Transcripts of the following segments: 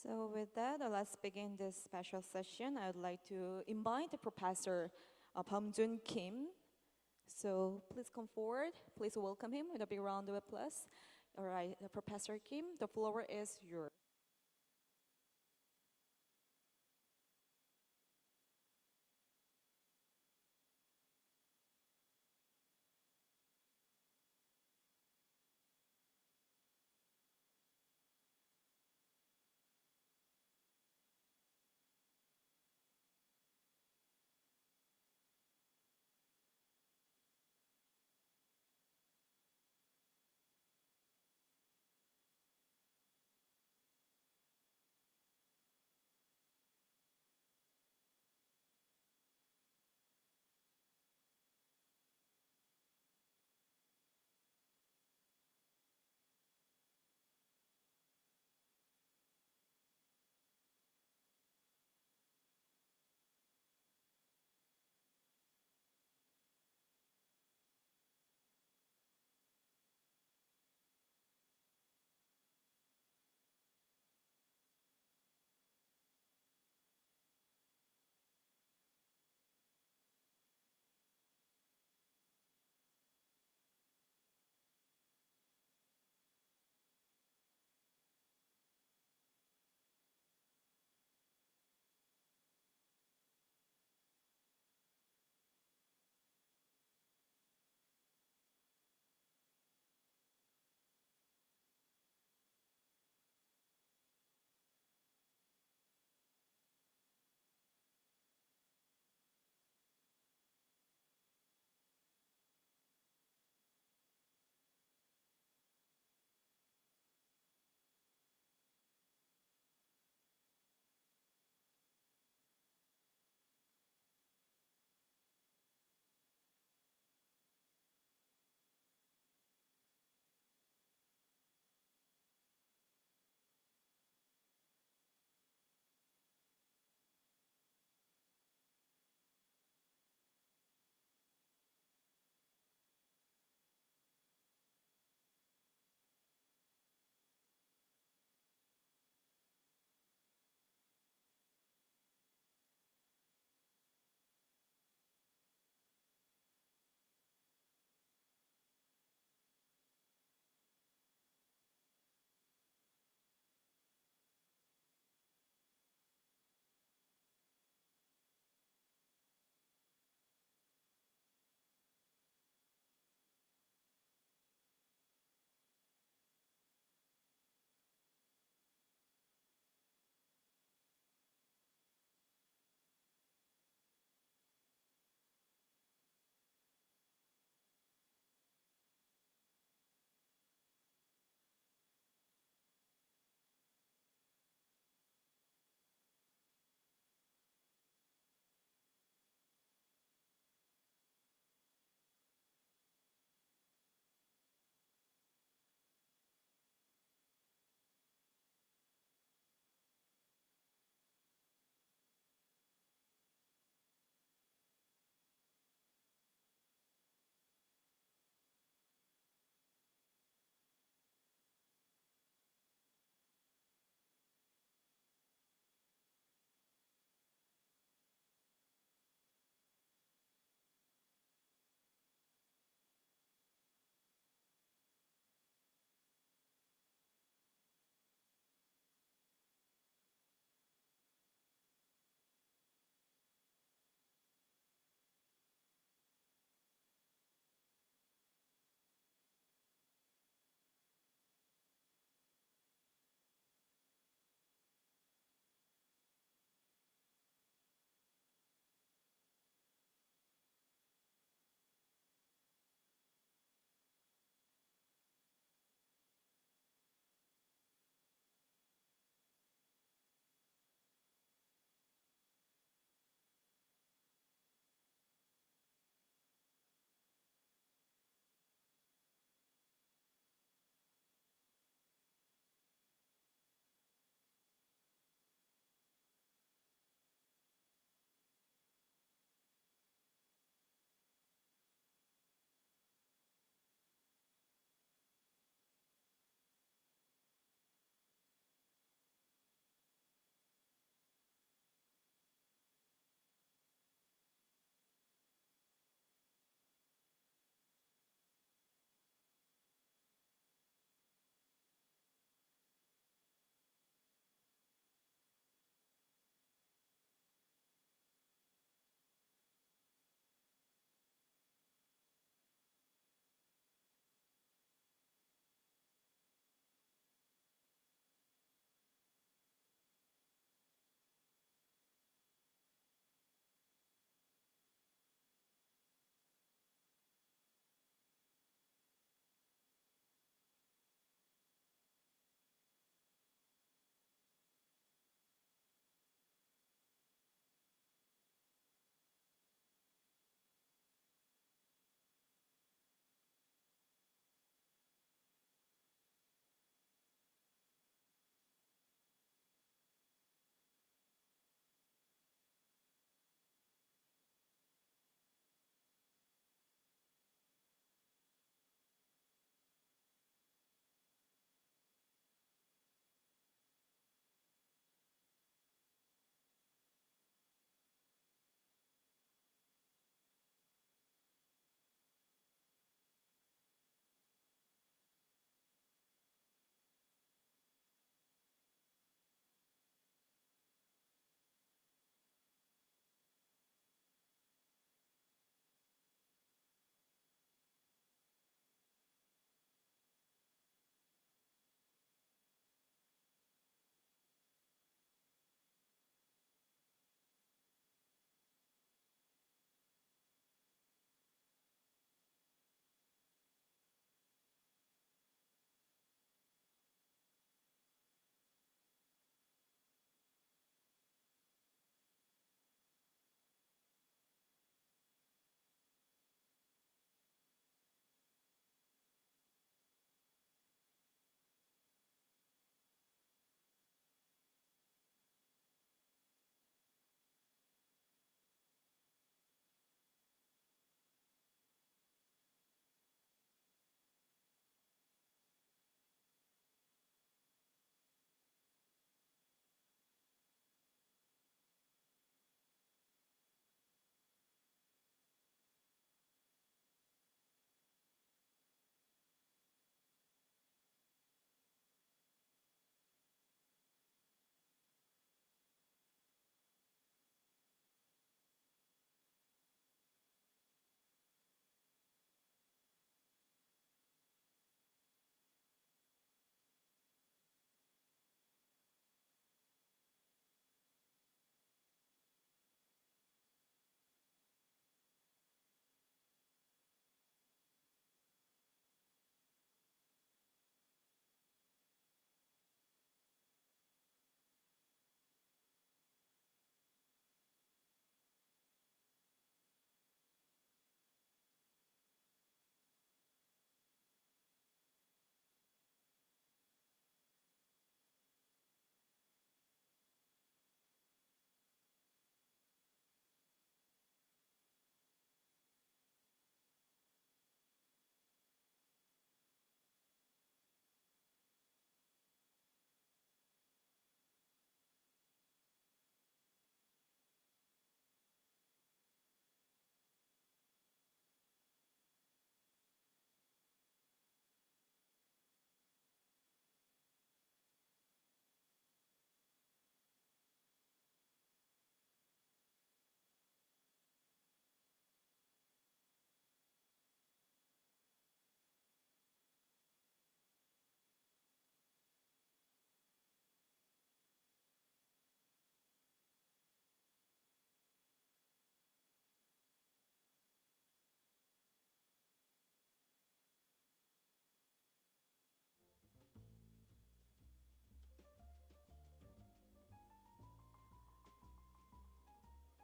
So with that, let's begin this special session. I would like to invite Professor Beom Kim. So please come forward. Please welcome him with a big round of applause. All right, Professor Kim, the floor is yours.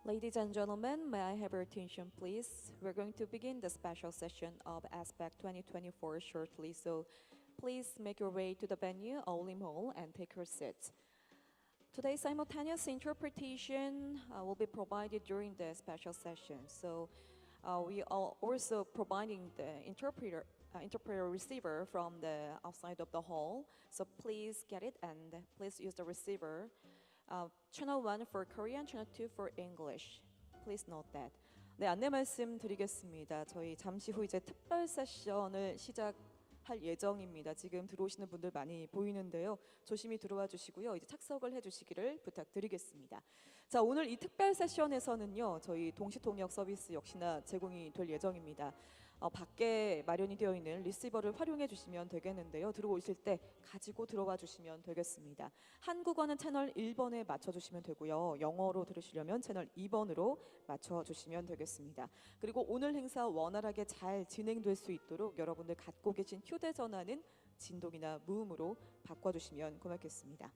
Ladies and gentlemen, may I have your attention, please? We're going to begin the special session of ASPAC 2024 shortly, so please make your way to the venue, Auli Mall, and take your seats. Today's simultaneous interpretation will be provided during the special session, so we are also providing the interpreter receiver from the outside of the hall, so please get it and please use the receiver. Channel 1 for Korean, Channel 2 for English. Please note that. 네, 안내 말씀드리겠습니다. 저희 잠시 후 이제 특별 세션을 시작할 예정입니다. 지금 들어오시는 분들 많이 보이는데요. 조심히 들어와 주시고요. 이제 착석을 해주시기를 부탁드리겠습니다. 자, 오늘 이 특별 세션에서는요, 저희 동시 통역 서비스 역시나 제공이 될 예정입니다. 밖에 마련이 되어 있는 리시버를 활용해 주시면 되겠는데요. 들어오실 때 가지고 들어와 주시면 되겠습니다. 한국어는 채널 1번에 맞춰주시면 되고요. 영어로 들으시려면 채널 2번으로 맞춰주시면 되겠습니다. 그리고 오늘 행사 원활하게 잘 진행될 수 있도록 여러분들 갖고 계신 휴대전화는 진동이나 무음으로 바꿔주시면 고맙겠습니다.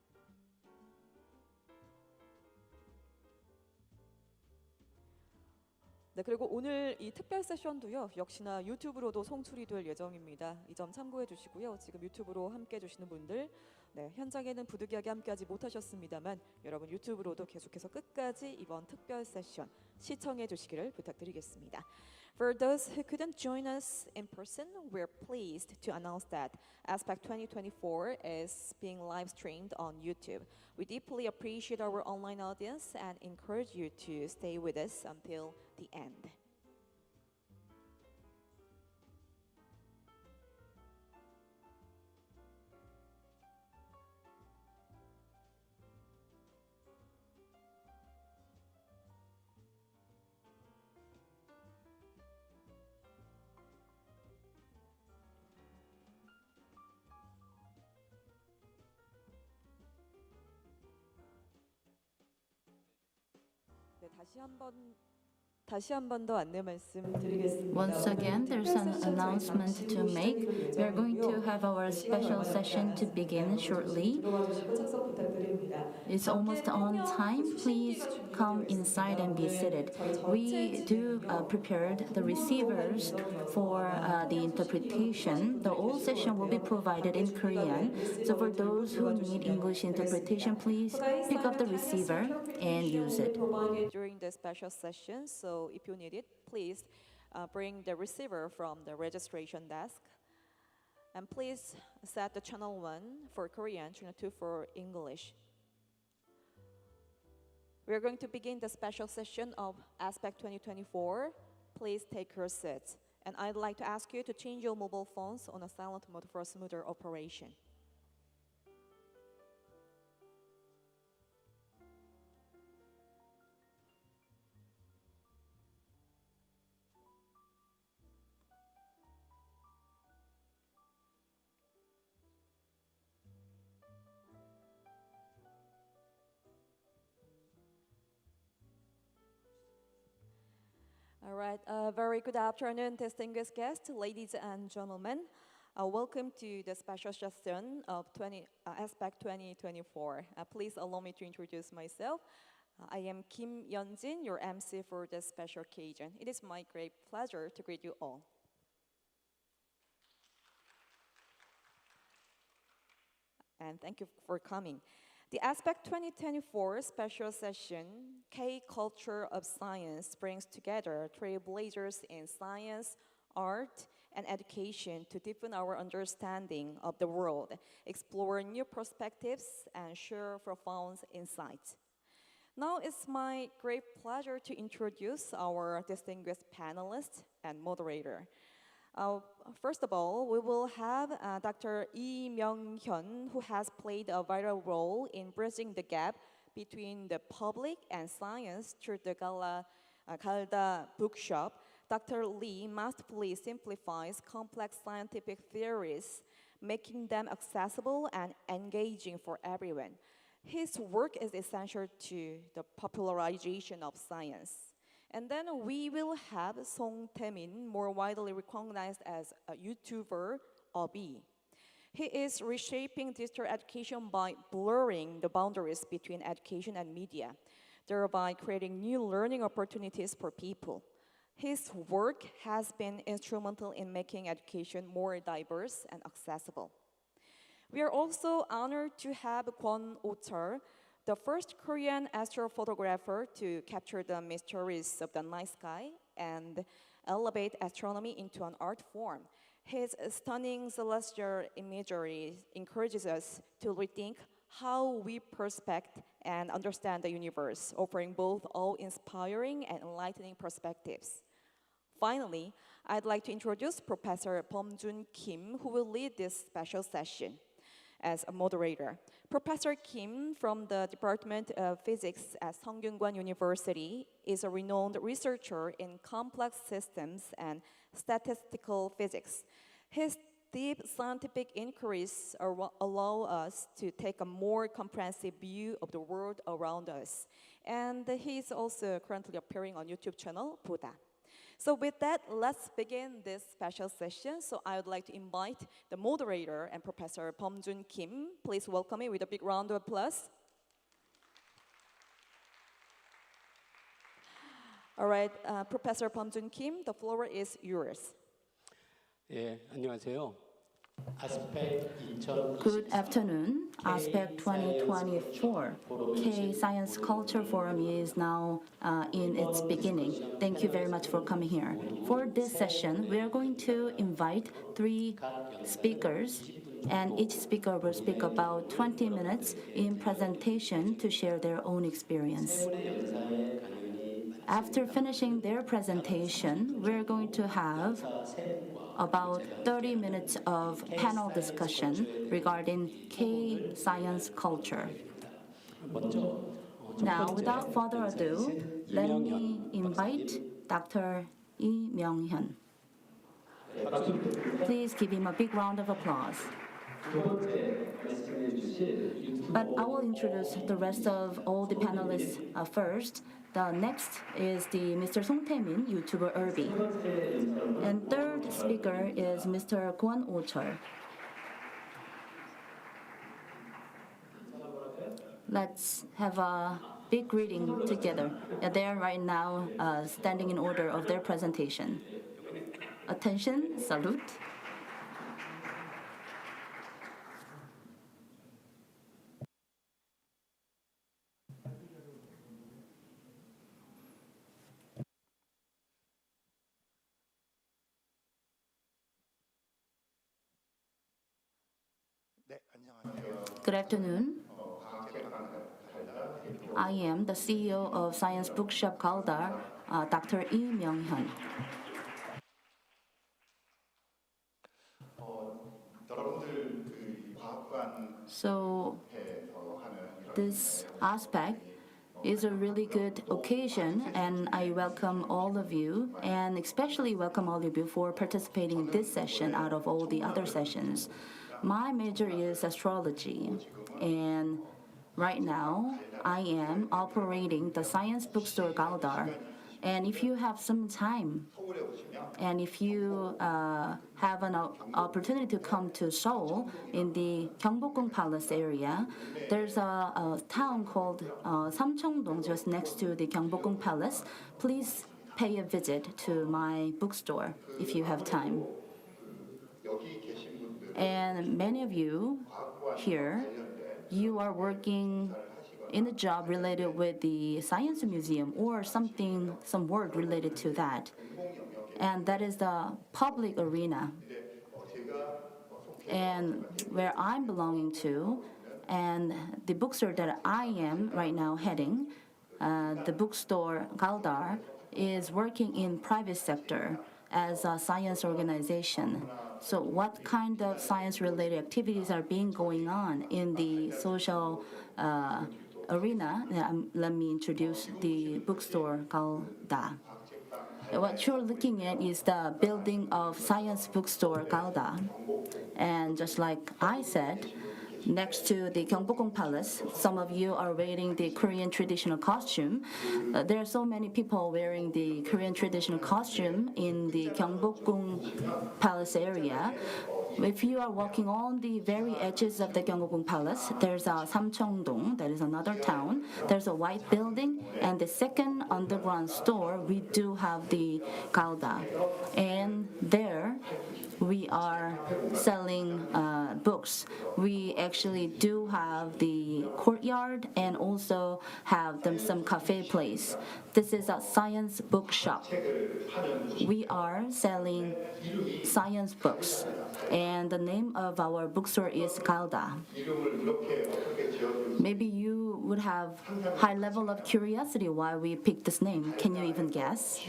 네, 그리고 오늘 이 특별 세션도요, 역시나 유튜브로도 송출이 될 예정입니다. 이 점 참고해 주시고요. 지금 유튜브로 함께 해주시는 분들, 네, 현장에는 부득이하게 함께하지 못하셨습니다만 여러분 유튜브로도 계속해서 끝까지 이번 특별 세션 시청해 주시기를 부탁드리겠습니다. For those who couldn't join us in person, we're pleased to announce that ASPAC 2024 is being live streamed on YouTube. We deeply appreciate our online audience and encourage you to stay with us until the end. 네, 다시 한 번 더 안내 말씀드리겠습니다. Once again, there's an announcement to make. We are going to have our special session to begin shortly. It's almost on time. Please come inside and be seated. We do prepared the receivers for the interpretation. The whole session will be provided in Korean. So for those who need English interpretation, please pick up the receiver and use it. During the special session, so if you need it, please bring the receiver from the registration desk. And please set the channel 1 for Korean, channel 2 for English. We're going to begin the special session of ASPAC 2024. Please take your seats. And I'd like to ask you to change your mobile phones on a silent mode for a smoother operation. All right, very good afternoon, distinguished guests, ladies and gentlemen. Welcome to the special session of ASPAC 2024. Please allow me to introduce myself. I am Kim Yeonjin, your MC for this special occasion. It is my great pleasure to greet you all. And thank you for coming. The ASPAC 2024 special session, K-Culture of Science, brings together trailblazers in science, art, and education to deepen our understanding of the world, explore new perspectives, and share profound insights. Now it's my great pleasure to introduce our distinguished panelist and moderator. First of all, we will have Dr. Myung Hyun, who has played a vital role in bridging the gap between the public and science through the GALDAR bookshop. Dr. Lee masterfully simplifies complex scientific theories, making them accessible and engaging for everyone. His work is essential to the popularization of science. And then we will have Song Tae-min, more widely recognized as a YouTuber, Obi. He is reshaping digital education by blurring the boundaries between education and media. thereby creating new learning opportunities for people. His work has been instrumental in making education more diverse and accessible. We are also honored to have Kwon Oh-chul, the first Korean astrophotographer to capture the mysteries of the night sky and elevate astronomy into an art form. His stunning celestial imagery encourages us to rethink how we perspect and understand the universe, offering both awe-inspiring and enlightening perspectives. Finally, I'd like to introduce Professor Beom Kim, who will lead this special session as a moderator. Professor Kim from the Department of Physics at Seonggyun University is a renowned researcher in complex systems and statistical physics. His deep scientific inquiries allow us to take a more comprehensive view of the world around us. And he's also currently appearing on YouTube channel, Buddha. So with that, let's begin this special session. So I would like to invite the moderator and Professor Beom Kim. Please welcome him with a big round of applause. All right, Professor Beom Kim, the floor is yours. 예, 안녕하세요. 아스펙 2024 Good afternoon. ASPAC 2024 K Science Culture Forum is now in its beginning. Thank you very much for coming here. For this session, we are going to invite 3 speakers, and each speaker will speak about 20 minutes in presentation to share their own experience. After finishing their presentation, we're going to have about 30 minutes of panel discussion regarding K-science culture. Now, without further ado, let me invite Dr. Myung Hyun. Please give him a big round of applause. But I will introduce the rest of all the panelists first. The next is the Mr. Song Tae-min, YouTuber RHEE. And third speaker is Mr. Gwacheon Oh-chul. Let's have a big greeting together. They are right now standing in order of their presentation. Attention, salute. Good afternoon. I am the CEO of Science Bookshop GALDAR, Dr. Myung Hyun. So this aspect is a really good occasion, and I welcome all of you, and especially welcome all of you for participating in this session out of all the other sessions. My major is astrology, and right now I am operating the science bookstore GALDAR. And if you have some time, and if you have an opportunity to come to Seoul in the Gyeongbokgung Palace area, there's a town called Samcheongdong just next to the Gyeongbokgung Palace. Please pay a visit to my bookstore if you have time. And many of you here, you are working in a job related with the Science Museum or something, some work related to that. And that is the public arena. And where I'm belonging to, and the bookstore that I am right now heading, the bookstore GALDAR, is working in private sector as a science organization. So what kind of science-related activities are being going on in the social arena? Let me introduce the bookstore GALDAR. What you're looking at is the building of Science Bookstore GALDAR. And just like I said, next to the Gyeongbokgung Palace, some of you are wearing the Korean traditional costume. There are so many people wearing the Korean traditional costume in the Gyeongbokgung Palace area. if you are walking on the very edges of the Gyeongbokgung Palace, there's a Samcheongdong, that is another town. There's a white building, and the second underground store, we do have the GALDAR. And there, we are selling books. We actually do have the courtyard and also have some cafe place. This is a science bookshop. We are selling science books, and the name of our bookstore is GALDAR. Maybe you would have high level of curiosity why we picked this name. Can you even guess?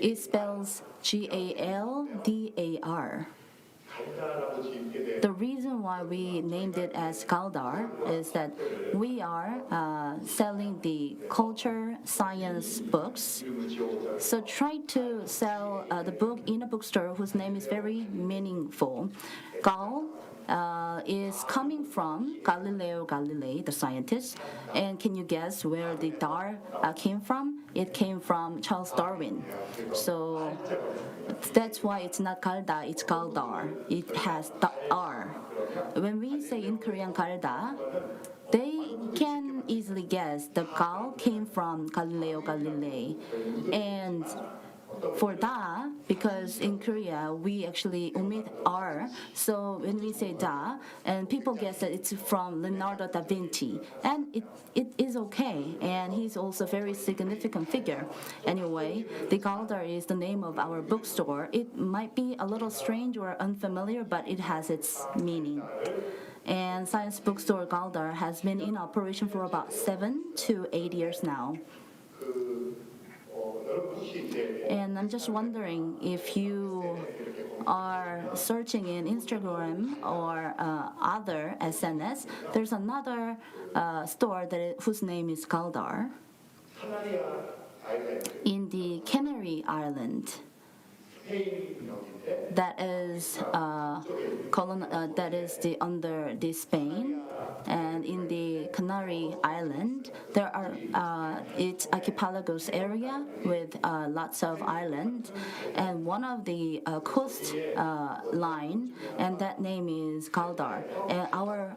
It spells GALDAR. The reason why we named it as GALDAR is that we are selling the culture science books. So try to sell the book in a bookstore whose name is very meaningful. Gal is coming from Galileo Galilei, the scientist. And can you guess where the Dar came from? It came from Charles Darwin. So that's why it's not GALDAR, it's GALDAR. It has the R. When we say in Korean GALDAR, they can easily guess the Gal came from Galileo Galilei. And for da, because in Korea we actually omit R, so when we say da, and people guess that it's from Leonardo da Vinci, and it is okay, and he's also a very significant figure. Anyway, the GALDAR is the name of our bookstore. It might be a little strange or unfamiliar, but it has its meaning. And Science Bookstore GALDAR has been in operation for about 7 to 8 years now. And I'm just wondering if you are searching in Instagram or other SNS, there's another store whose name is GALDAR in the Canary Island. That is under the Spain, and in the Canary Island there are it's archipelagos area with lots of islands, and one of the coast line, and that name is GALDAR. And our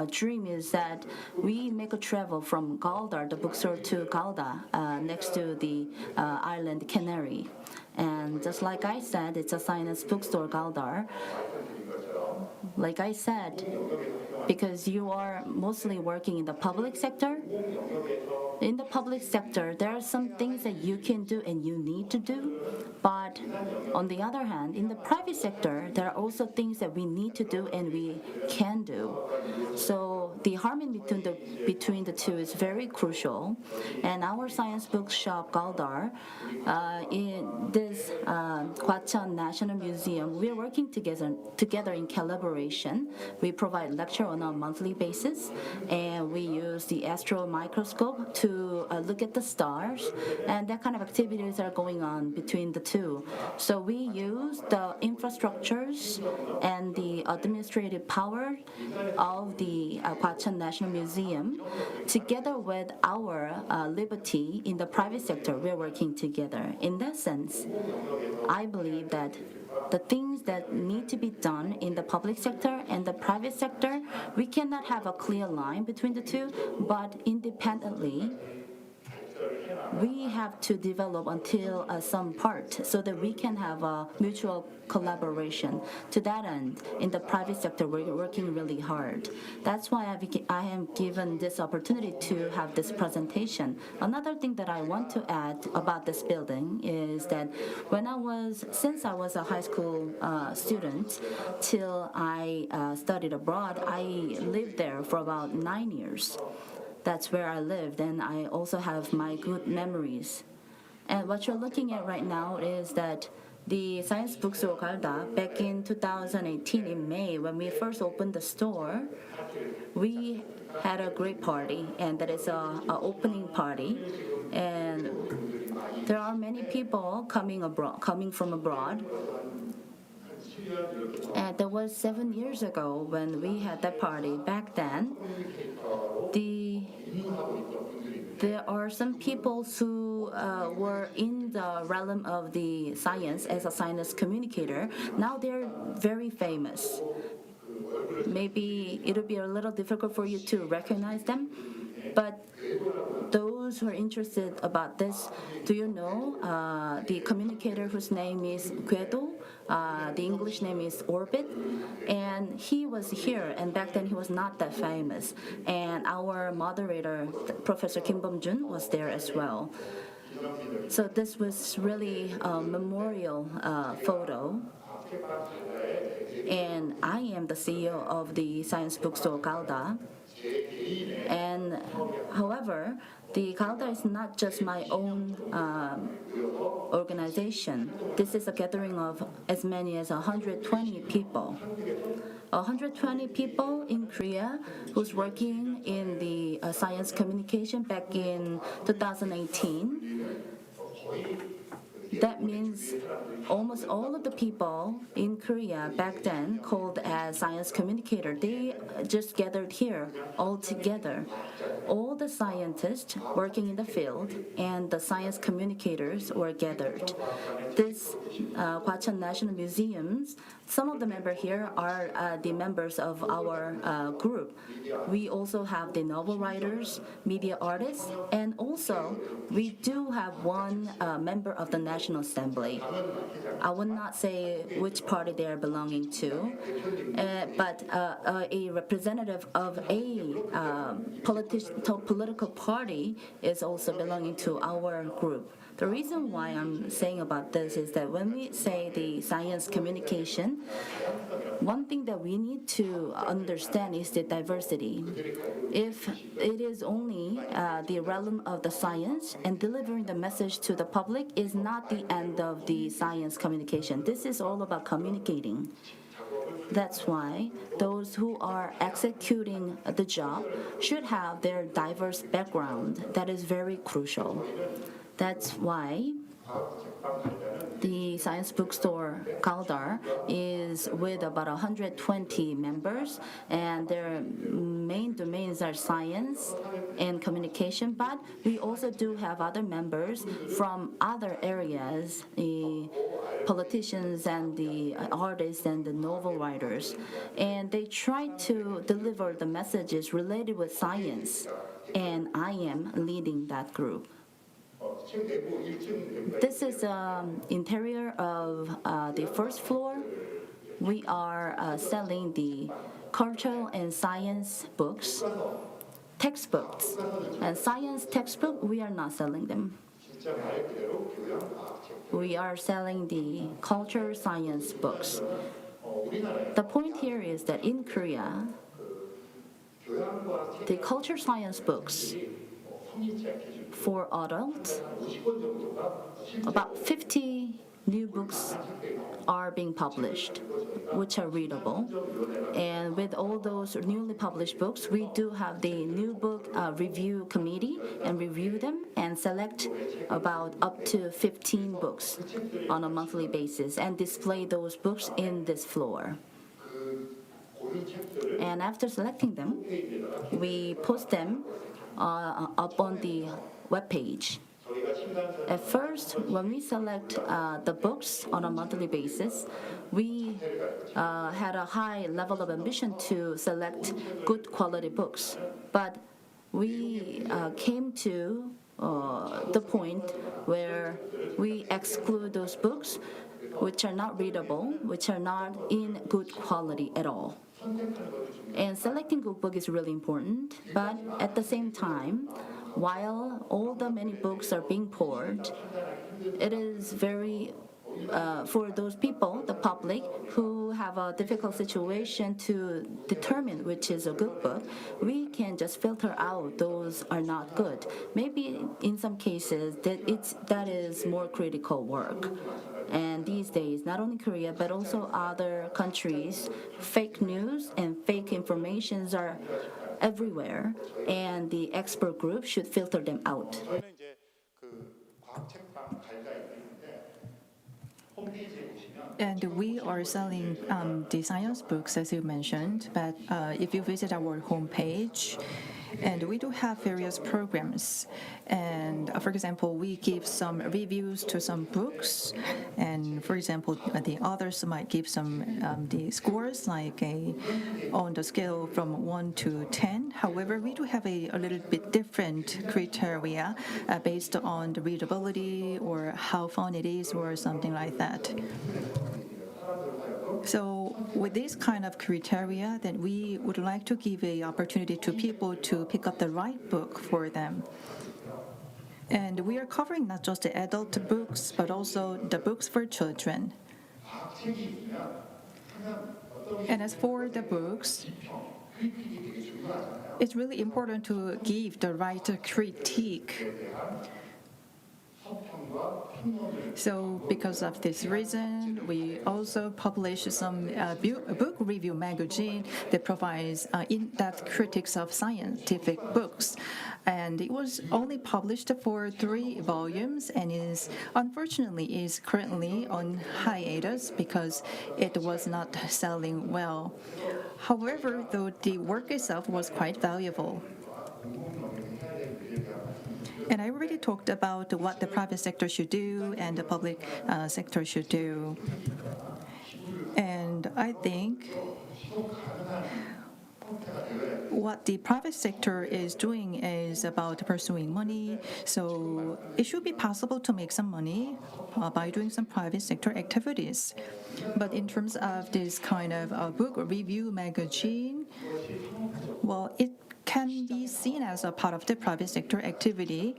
dream is that we make a travel from GALDAR, the bookstore, to GALDAR next to the island Canary. And just like I said, it's a science bookstore, GALDAR. Like I said, because you are mostly working in the public sector. In the public sector, there are some things that you can do and you need to do. But on the other hand, in the private sector, there are also things that we need to do and we can do. So the harmony between the two is very crucial. And our science bookshop, GALDAR, in this Gwacheon National Museum, we're working together in collaboration. We provide lecture on a monthly basis, and we use the astro microscope to look at the stars, and that kind of activities are going on between the two. So we use the infrastructures and the administrative power of the Gwacheon National Museum together with our liberty in the private sector. We're working together. In that sense, I believe that the things that need to be done in the public sector and the private sector, we cannot have a clear line between the two, but independently, we have to develop until some part so that we can have a mutual collaboration. To that end, in the private sector, we're working really hard. That's why I am given this opportunity to have this presentation. Another thing that I want to add about this building is that since I was a high school student till I studied abroad, I lived there for about 9 years. That's where I lived, and I also have my good memories. And what you're looking at right now is that the Science Bookstore GALDAR, back in 2018 in May, when we first opened the store, we had a great party, and that is an opening party. And there are many people coming from abroad. And that was 7 years ago when we had that party. Back then, there are some people who who were in the realm of the science as a science communicator, now they're very famous. Maybe it'll be a little difficult for you to recognize them, but those who are interested about this, do you know the communicator whose name is Gwacheon? The English name is Orbit, and he was here, and back then he was not that famous. And our moderator, Professor Kim Bum-jun, was there as well. So this was really a memorial photo. And I am the CEO of the science bookstore GALDAR. And however, the GALDAR is not just my own organization. This is a gathering of as many as 120 people. 120 people in Korea who's working in the science communication back in 2018. That means almost all of the people in Korea back then called as science communicator, they just gathered here all together. All the scientists working in the field and the science communicators were gathered. This Gwacheon National Museum, some of the members here are the members of our group. We also have the novel writers, media artists, and also we do have one member of the National Assembly. I would not say which party they are belonging to, but a representative of a political party is also belonging to our group. The reason why I'm saying about this is that when we say the science communication, one thing that we need to understand is the diversity. If it is only the realm of the science and delivering the message to the public is not the end of the science communication. This is all about communicating. That's why those who are executing the job should have their diverse background. That is very crucial. That's why the science bookstore GALDAR is with about 120 members, and their main domains are science and communication, but we also do have other members from other areas, the politicians and the artists and the novel writers, and they try to deliver the messages related with science, and I am leading that group. This is interior of the first floor. We are selling the cultural and science books, textbooks, and science textbook. We are not selling them. We are selling the cultural science books. The point here is that in Korea, the cultural science books for adults, about 50 new books are being published, which are readable. And with all those newly published books, we do have the new book review committee and review them and select about up to 15 books on a monthly basis and display those books in this floor. And after selecting them, we post them up on the webpage. At first, when we select the books on a monthly basis, we had a high level of ambition to select good quality books. But we came to the point where we exclude those books which are not readable, which are not in good quality at all. And selecting good book is really important, but at the same time, while all the many books are being poured, it is very for those people, the public, who have a difficult situation to determine which is a good book, we can just filter out those are not good. Maybe in some cases that is more critical work. And these days, not only Korea, but also other countries, fake news and fake informations are everywhere, and the expert group should filter them out. And we are selling the science books, as you mentioned, but if you visit our homepage, and we do have various programs. And for example, we give some reviews to some books. And for example, the authors might give some the scores like on the scale from 1 to 10. However, we do have a little bit different criteria based on the readability or how fun it is or something like that. So with this kind of criteria, then we would like to give an opportunity to people to pick up the right book for them. And we are covering not just the adult books, but also the books for children. And as for the books, it's really important to give the right critique. So because of this reason, we also publish some book review magazine that provides in-depth critiques of scientific books. And it was only published for 3 volumes and unfortunately is currently on hiatus because it was not selling well. However, though the work itself was quite valuable. And I already talked about what the private sector should do and the public sector should do. And I think what the private sector is doing is about pursuing money. So it should be possible to make some money by doing some private sector activities. But in terms of this kind of book review magazine, well, it can be seen as a part of the private sector activity,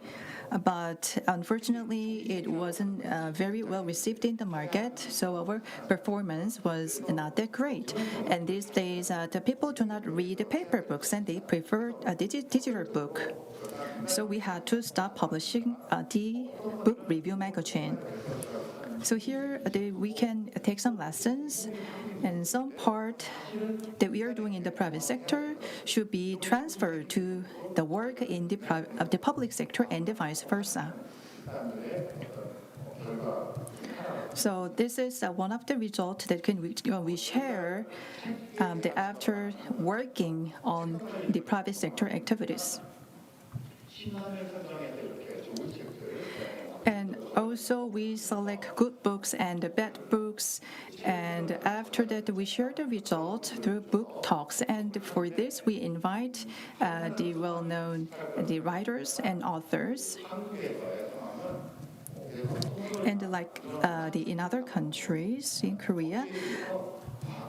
but unfortunately it wasn't very well received in the market, so our performance was not that great. And these days the people do not read paper books and they prefer a digital book. So we had to stop publishing the book review magazine. So here we can take some lessons, and some part that we are doing in the private sector should be transferred to the work in the public sector and vice versa. So this is one of the results that we share after working on the private sector activities. And also we select good books and bad books, and after that we share the results through book talks. And for this we invite the well-known writers and authors. And like in other countries, in Korea,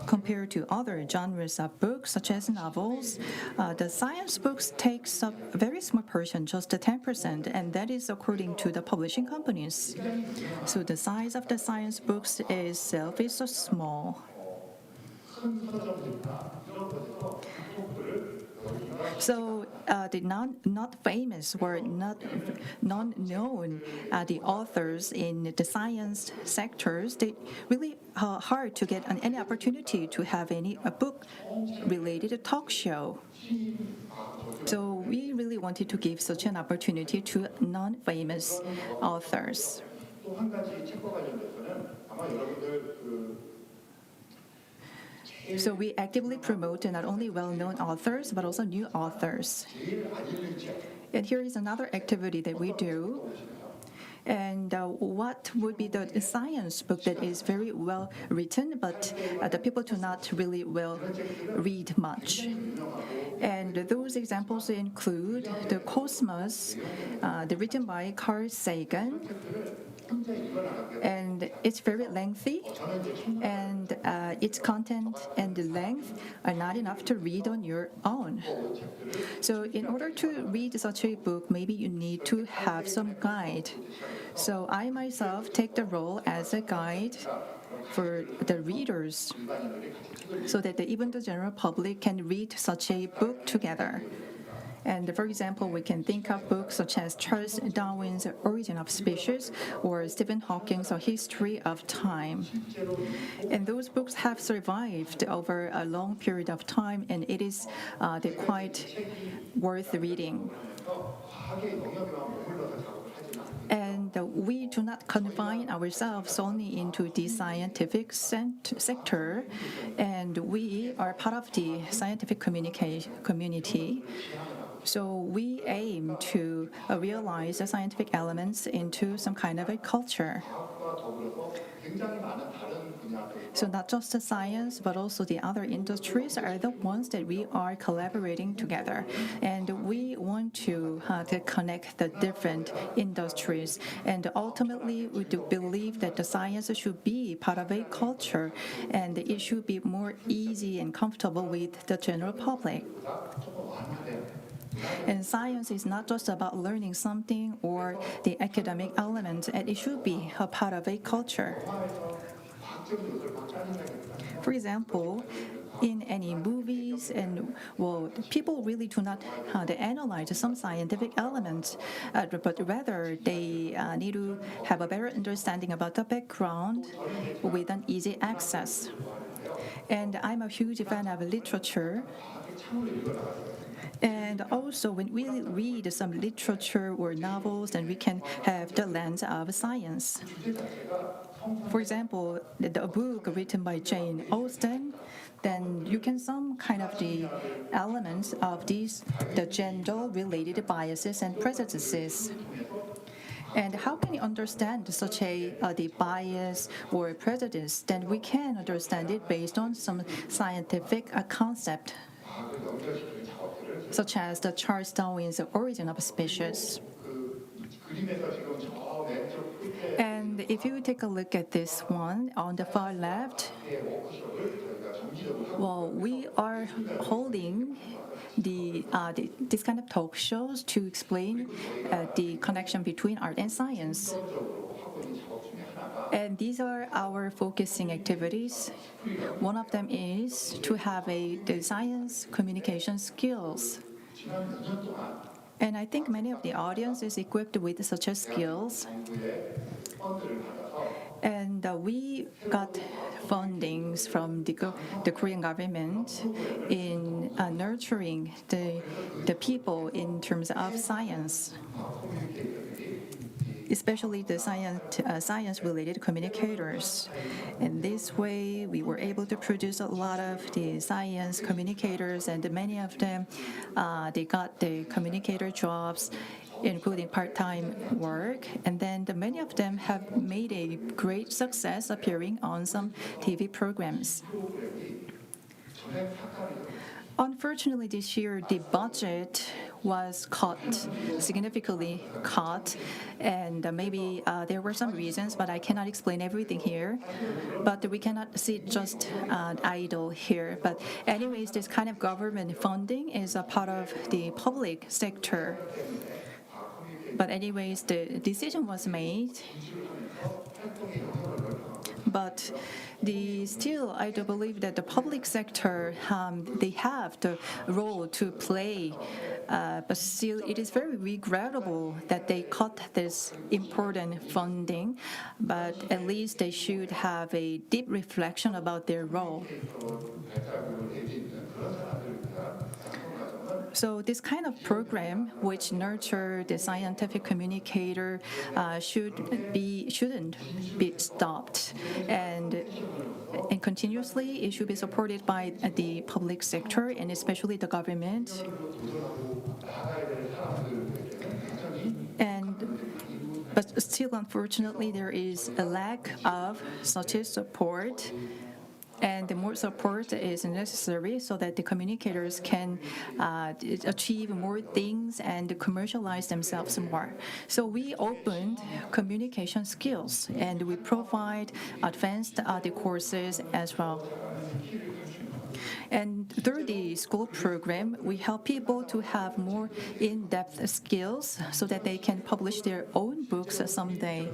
compared to other genres of books, such as novels, the science books takes up a very small portion, just 10%, and that is according to the publishing companies. So the size of the science books itself is so small. So the not famous or not known the authors in the science sectors, they really hard to get any opportunity to have a book related talk show. So we really wanted to give such an opportunity to non-famous authors. So we actively promote not only well-known authors, but also new authors. And here is another activity that we do. And what would be the science book that is very well written, but the people do not really well read much? And those examples include The Cosmos, written by Carl Sagan. And it's very lengthy, and its content and the length are not enough to read on your own. So in order to read such a book, maybe you need to have some guide. So I myself take the role as a guide for the readers, so that even the general public can read such a book together. And for example, we can think of books such as Charles Darwin's Origin of Species or Stephen Hawking's A History of Time. And those books have survived over a long period of time, and it is quite worth reading. And And we do not confine ourselves only into the scientific sector, and we are part of the scientific community. So we aim to realize the scientific elements into some kind of a culture. So not just the science, but also the other industries are the ones that we are collaborating together. And we want to connect the different industries. And ultimately, we do believe that the science should be part of a culture, and it should be more easy and comfortable with the general public. And science is not just about learning something or the academic element, and it should be a part of a culture. For example, in any movies, and people really do not they analyze some scientific elements, but rather they need to have a better understanding about the background with an easy access. And I'm a huge fan of literature. And also, when we read some literature or novels, then we can have the lens of science. For example, a book written by Jane Austen, then you can some kind of the elements of the gender-related biases and prejudices. And how can you understand such the bias or prejudice? Then we can understand it based on some scientific concept, such as the Charles Darwin's Origin of Species. And if you take a look at this one on the far left, we are holding this kind of talk shows to explain the connection between art and science. And these are our focusing activities. One of them is to have the science communication skills. And I think many of the audience is equipped with such skills. And we got fundings from the Korean government in nurturing the people in terms of science, especially the science-related communicators. In this way, we were able to produce a lot of the science communicators, and many of them, they got the communicator jobs, including part-time work, and then many of them have made a great success appearing on some TV programs. Unfortunately, this year, the budget was significantly cut, and maybe there were some reasons, but I cannot explain everything here. But we cannot sit just idle here. But anyways, this kind of government funding is a part of the public sector. But anyways, the decision was made. But still, I do believe that the public sector, they have the role to play. But still, it is very regrettable that they cut this important funding. But at least they should have a deep reflection about their role. So this kind of program, which nurture the scientific communicator, shouldn't be stopped, and continuously it should be supported by the public sector and especially the government. But still, unfortunately, there is a lack of such a support. And the more support is necessary so that the communicators can achieve more things and commercialize themselves more. So we opened communication skills, and we provide advanced the courses as well. And through the school program, we help people to have more in-depth skills so that they can publish their own books someday.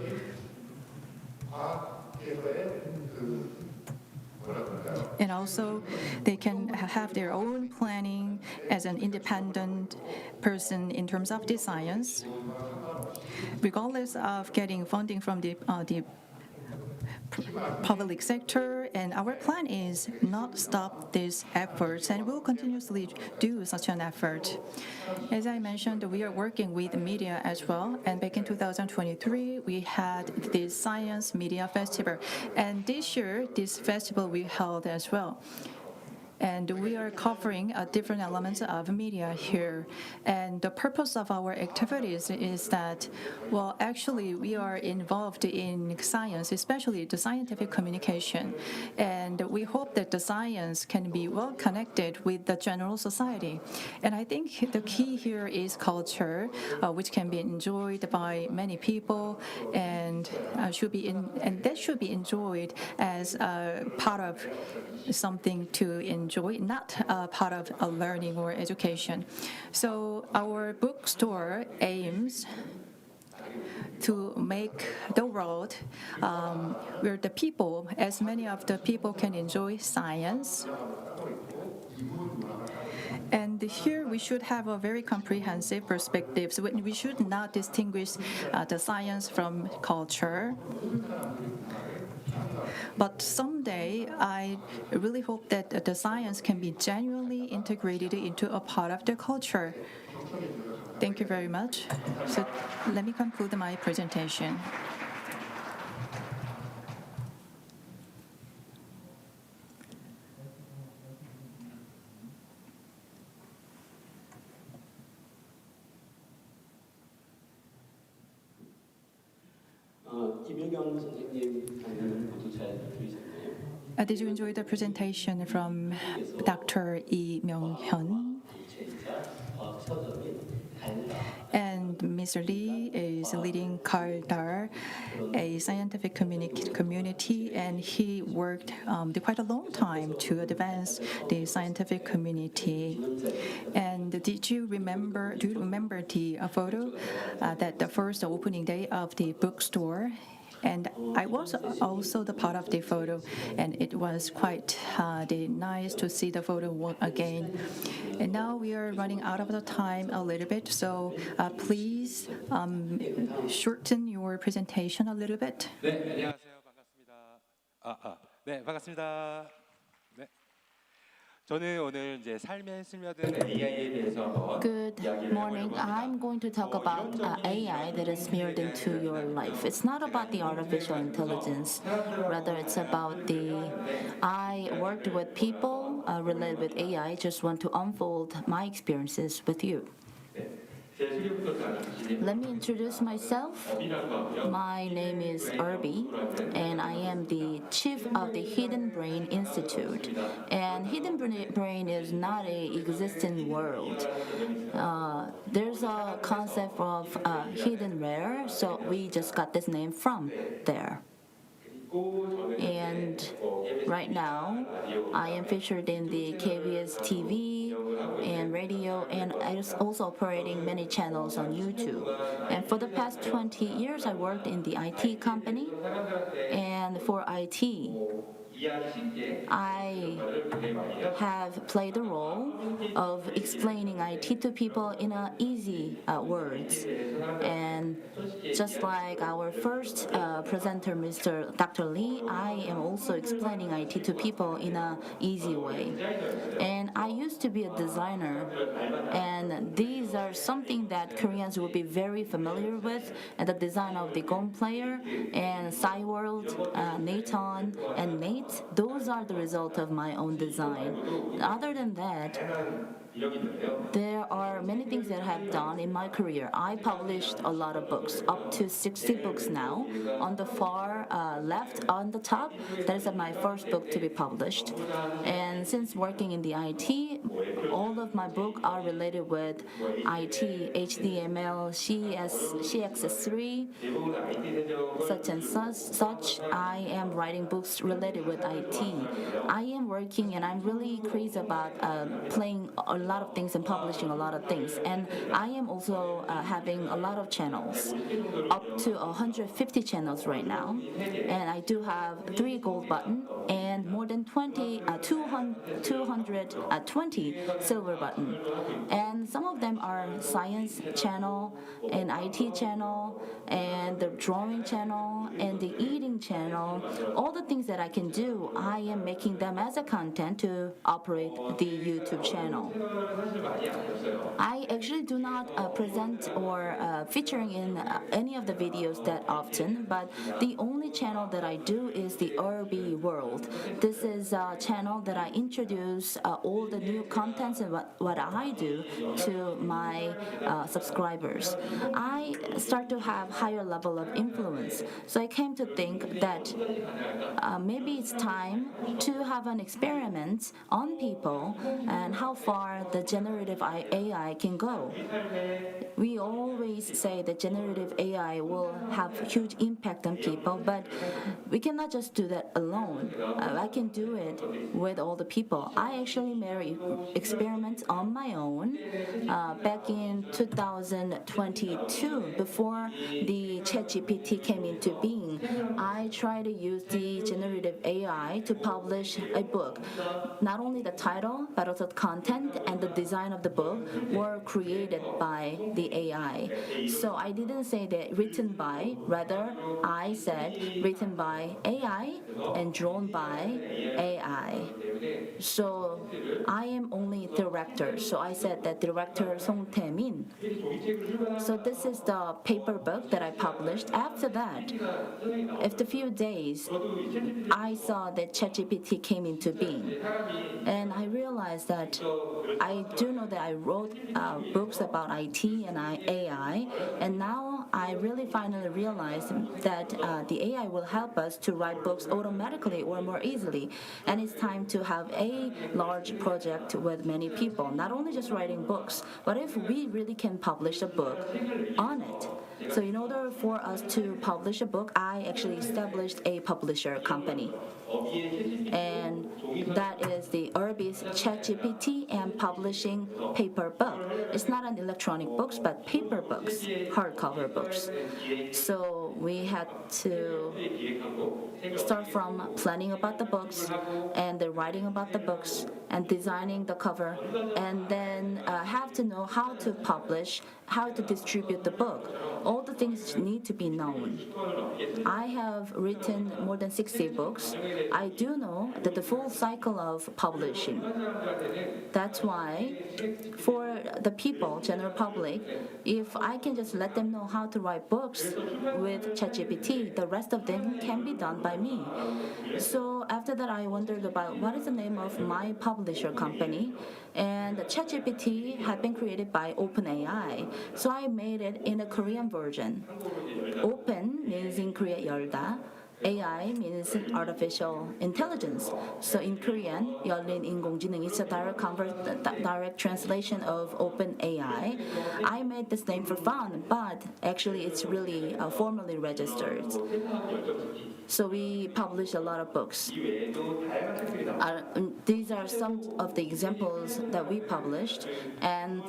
And also, they can have their own planning as an independent person in terms of the science, regardless of getting funding from the public sector, and our plan is not stop these efforts, and we'll continuously do such an effort. As I mentioned, we are working with media as well, and back in 2023, we had the Science Media Festival, and this year, this festival we held as well. And we are covering different elements of media here. And the purpose of our activities is that, well, actually, we are involved in science, especially the scientific communication. And we hope that the science can be well connected with the general society. And I think the key here is culture, which can be enjoyed by many people and that should be enjoyed as part of something to enjoy, not part of a learning or education. So our bookstore aims to make the world where the people, as many of the people can enjoy science. And here we should have a very comprehensive perspective. So we should not distinguish the science from culture. But someday, I really hope that the science can be genuinely integrated into a part of the culture. Thank you very much. So let me conclude my presentation. 김유경 선생님 강연을 모두 잘 들으셨나요? Did you enjoy the presentation from Dr. Myung Hyun? And Mr. Lee is leading GALDAR, a scientific community, and he worked quite a long time to advance the scientific community. And do you remember the photo that the first opening day of the bookstore? And I was also the part of the photo, and it was quite nice to see the photo again. And now we are running out of the time a little bit, so please shorten your presentation a little bit. 네, 안녕하세요. 반갑습니다. 네, 반갑습니다. 네. 저는 오늘 이제 삶에 스며든 AI에 대해서 한번 Good morning. I'm going to talk about AI that is smeared into your life. It's not about the artificial intelligence, rather it's about I worked with people related with AI. Just want to unfold my experiences with you. Let me introduce myself. My name is RHEE, and I am the chief of the Hidden Brain Institute. And Hidden Brain is not an existing world. There's a concept of hidden rare, so we just got this name from there. And right now, I am featured in the KBS TV and radio, and I was also operating many channels on YouTube. And for the past 20 years, I worked in the IT company, and for IT, I have played the role of explaining IT to people in easy words. And just like our first presenter, Dr. Lee, I am also explaining IT to people in an easy way. And I used to be a designer, and these are something that Koreans will be very familiar with, and the design of the Gong player and Cyworld, Nathan, and Nate. Those are the result of my own design. Other than that, there are many things that I have done in my career. I published a lot of books, up to 60 books now. On the far left, on the top, that is my first book to be published. And since working in the IT, all of my books are related with IT, HTML, CSS3, such and such. I am writing books related with IT. I am working, and I'm really crazy about playing a lot of things and publishing a lot of things. And I am also having a lot of channels, up to 150 channels right now. And I do have 3 gold button and more than 220 silver button. And some of them are science channel and IT channel and the drawing channel and the eating channel. All the things that I can do, I am making them as a content to operate the YouTube channel. I actually do not present or featuring in any of the videos that often, but the only channel that I do is the RHEE World. This is a channel that I introduce all the new contents and what I do to my subscribers. I start to have higher level of influence. So I came to think that maybe it's time to have an experiment on people and how far the generative AI can go. We always say that generative AI will have huge impact on people, but we cannot just do that alone. I can do it with all the people. I actually made experiments on my own back in 2022, before the ChatGPT came into being. I tried to use the generative AI to publish a book. Not only the title, but also the content and the design of the book were created by the AI. So I didn't say that written by, rather I said written by AI and drawn by AI. So I am only director. So I said that director Song Tae-min. So this is the paper book that I published. After that, after a few days, I saw that ChatGPT came into being. And I realized that I do know that I wrote books about IT and AI, and now I really finally realized that the AI will help us to write books automatically or more easily. And it's time to have a large project with many people, not only just writing books, but if we really can publish a book on it. So in order for us to publish a book, I actually established a publisher company. And that is the RHEE's ChatGPT and publishing paper book. It's not an electronic books, but paper books, hardcover books. So we had to start from planning about the books and the writing about the books and designing the cover, and then have to know how to publish, how to distribute the book. All the things need to be known. I have written more than 60 books. I do know that the full cycle of publishing. That's why for the people, general public, if I can just let them know how to write books with ChatGPT, the rest of them can be done by me. So after that, I wondered about what is the name of my publisher company, and ChatGPT had been created by OpenAI. So I made it in a Korean version. Open means in Korea 열다. AI means artificial intelligence. So in Korean, 열린 인공지능 is a direct translation of OpenAI. I made this name for fun, but actually it's really formally registered. So we publish a lot of books. These are some of the examples that we published, and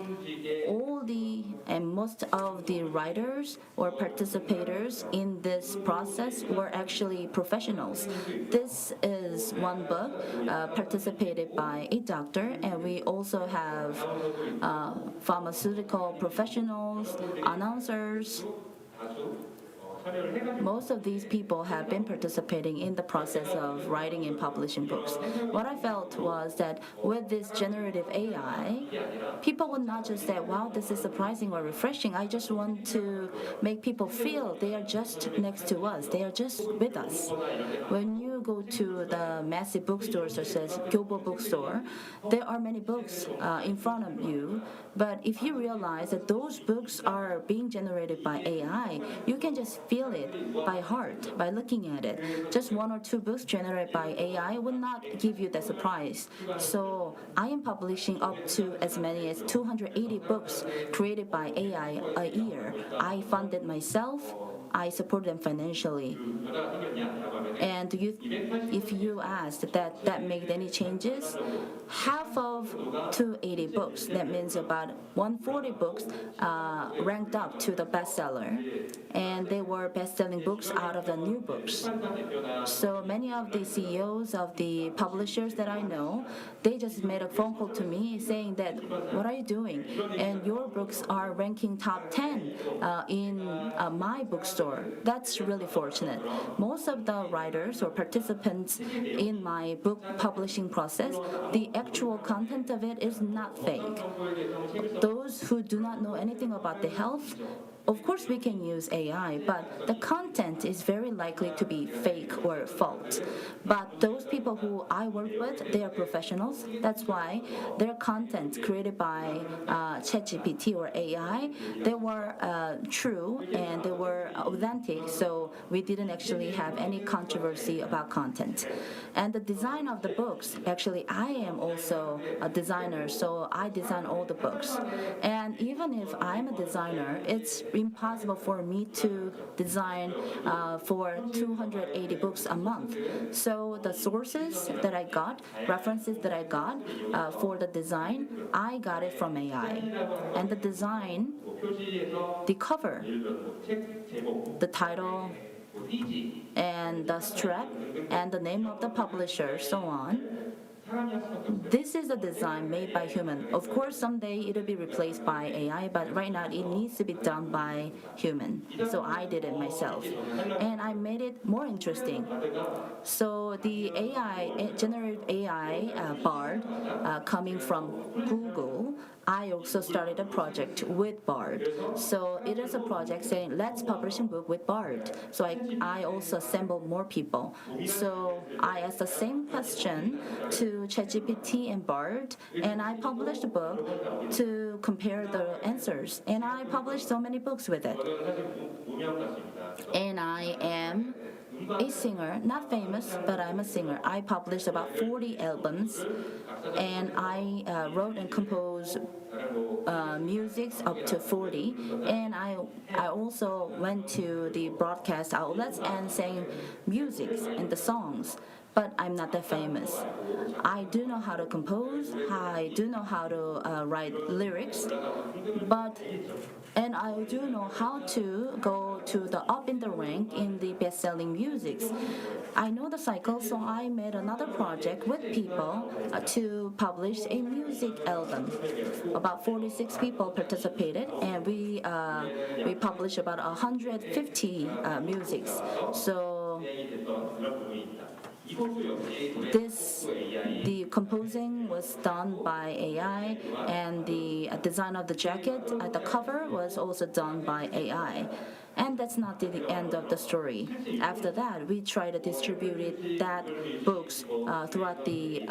most of the writers or participators in this process were actually professionals. This is one book participated by a doctor, and we also have pharmaceutical professionals, announcers. Most of these people have been participating in the process of writing and publishing books. What I felt was that with this generative AI, people would not just say, wow, this is surprising or refreshing. I just want to make people feel they are just next to us. They are just with us. When you go to the massive bookstores such as Gyobo bookstore, there are many books in front of you. But if you realize that those books are being generated by AI, you can just feel it by heart, by looking at it. Just 1 or 2 books generated by AI would not give you that surprise. So I am publishing up to as many as 280 books created by AI a year. I funded myself. I support them financially. And if you asked that made any changes, half of 280 books, that means about 140 books, ranked up to the bestseller. And they were best-selling books out of the new books. So many of the CEOs of the publishers that I know, they just made a phone call to me saying that, what are you doing? And your books are ranking top 10 in my bookstore. That's really fortunate. Most of the writers or participants in my book publishing process, the actual content of it is not fake. Those who do not know anything about the health, of course we can use AI, but the content is very likely to be fake or false. But those people who I work with, they are professionals. That's why their content created by ChatGPT or AI, they were true and they were authentic, so we didn't actually have any controversy about content. And the design of the books, actually I am also a designer, so I design all the books. And even if I'm a designer, it's impossible for me to design for 280 books a month. So the sources that I got, references that I got for the design, I got it from AI. And the design, the cover, the title, and the strap, and the name of the publisher, so on. This is a design made by human. Of course, someday it'll be replaced by AI, but right now it needs to be done by human. So I did it myself. And I made it more interesting. So the AI, generative AI Bard, coming from Google, I also started a project with Bard. So it is a project saying, let's publish a book with Bard. So I also assembled more people. So I asked the same question to ChatGPT and Bard, and I published a book to compare the answers. And I published so many books with it. And I am a singer, not famous, but I'm a singer. I published about 40 albums, and I wrote and composed musics up to 40, and I also went to the broadcast outlets and sang musics and the songs. But I'm not that famous. I do know how to compose, I do know how to write lyrics, and I do know how to go to the up in the rank in the best-selling musics. I know the cycle, so I made another project with people to publish a music album. About 46 people participated, and we published about 150 musics. So the composing was done by AI, and the design of the jacket, the cover was also done by AI. And that's not the end of the story. After that, we try to distribute that books throughout the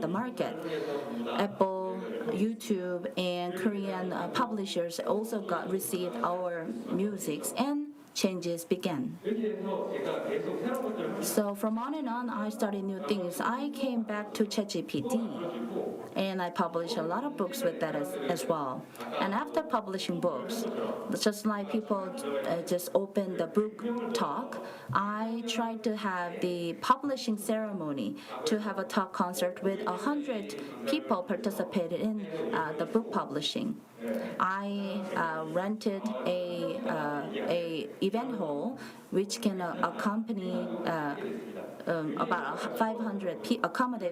market. Apple, YouTube, and Korean publishers also received our musics, and changes began. So from on and on, I started new things. I came back to ChatGPT, and I published a lot of books with that as well. And after publishing books, just like people just open the book talk, I tried to have the publishing ceremony, to have a talk concert with 100 people participated in the book publishing. I rented a event hall which can accommodate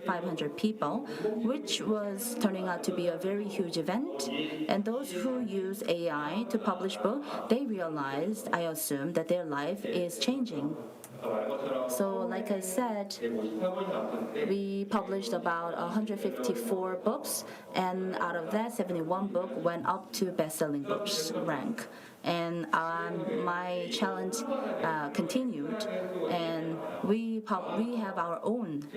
500 people, which was turning out to be a very huge event. And those who use AI to publish books, they realized, I assume, that their life is changing. So like I said, we published about 154 books, and out of that, 71 books went up to best-selling books rank. And my challenge continued, and we have our own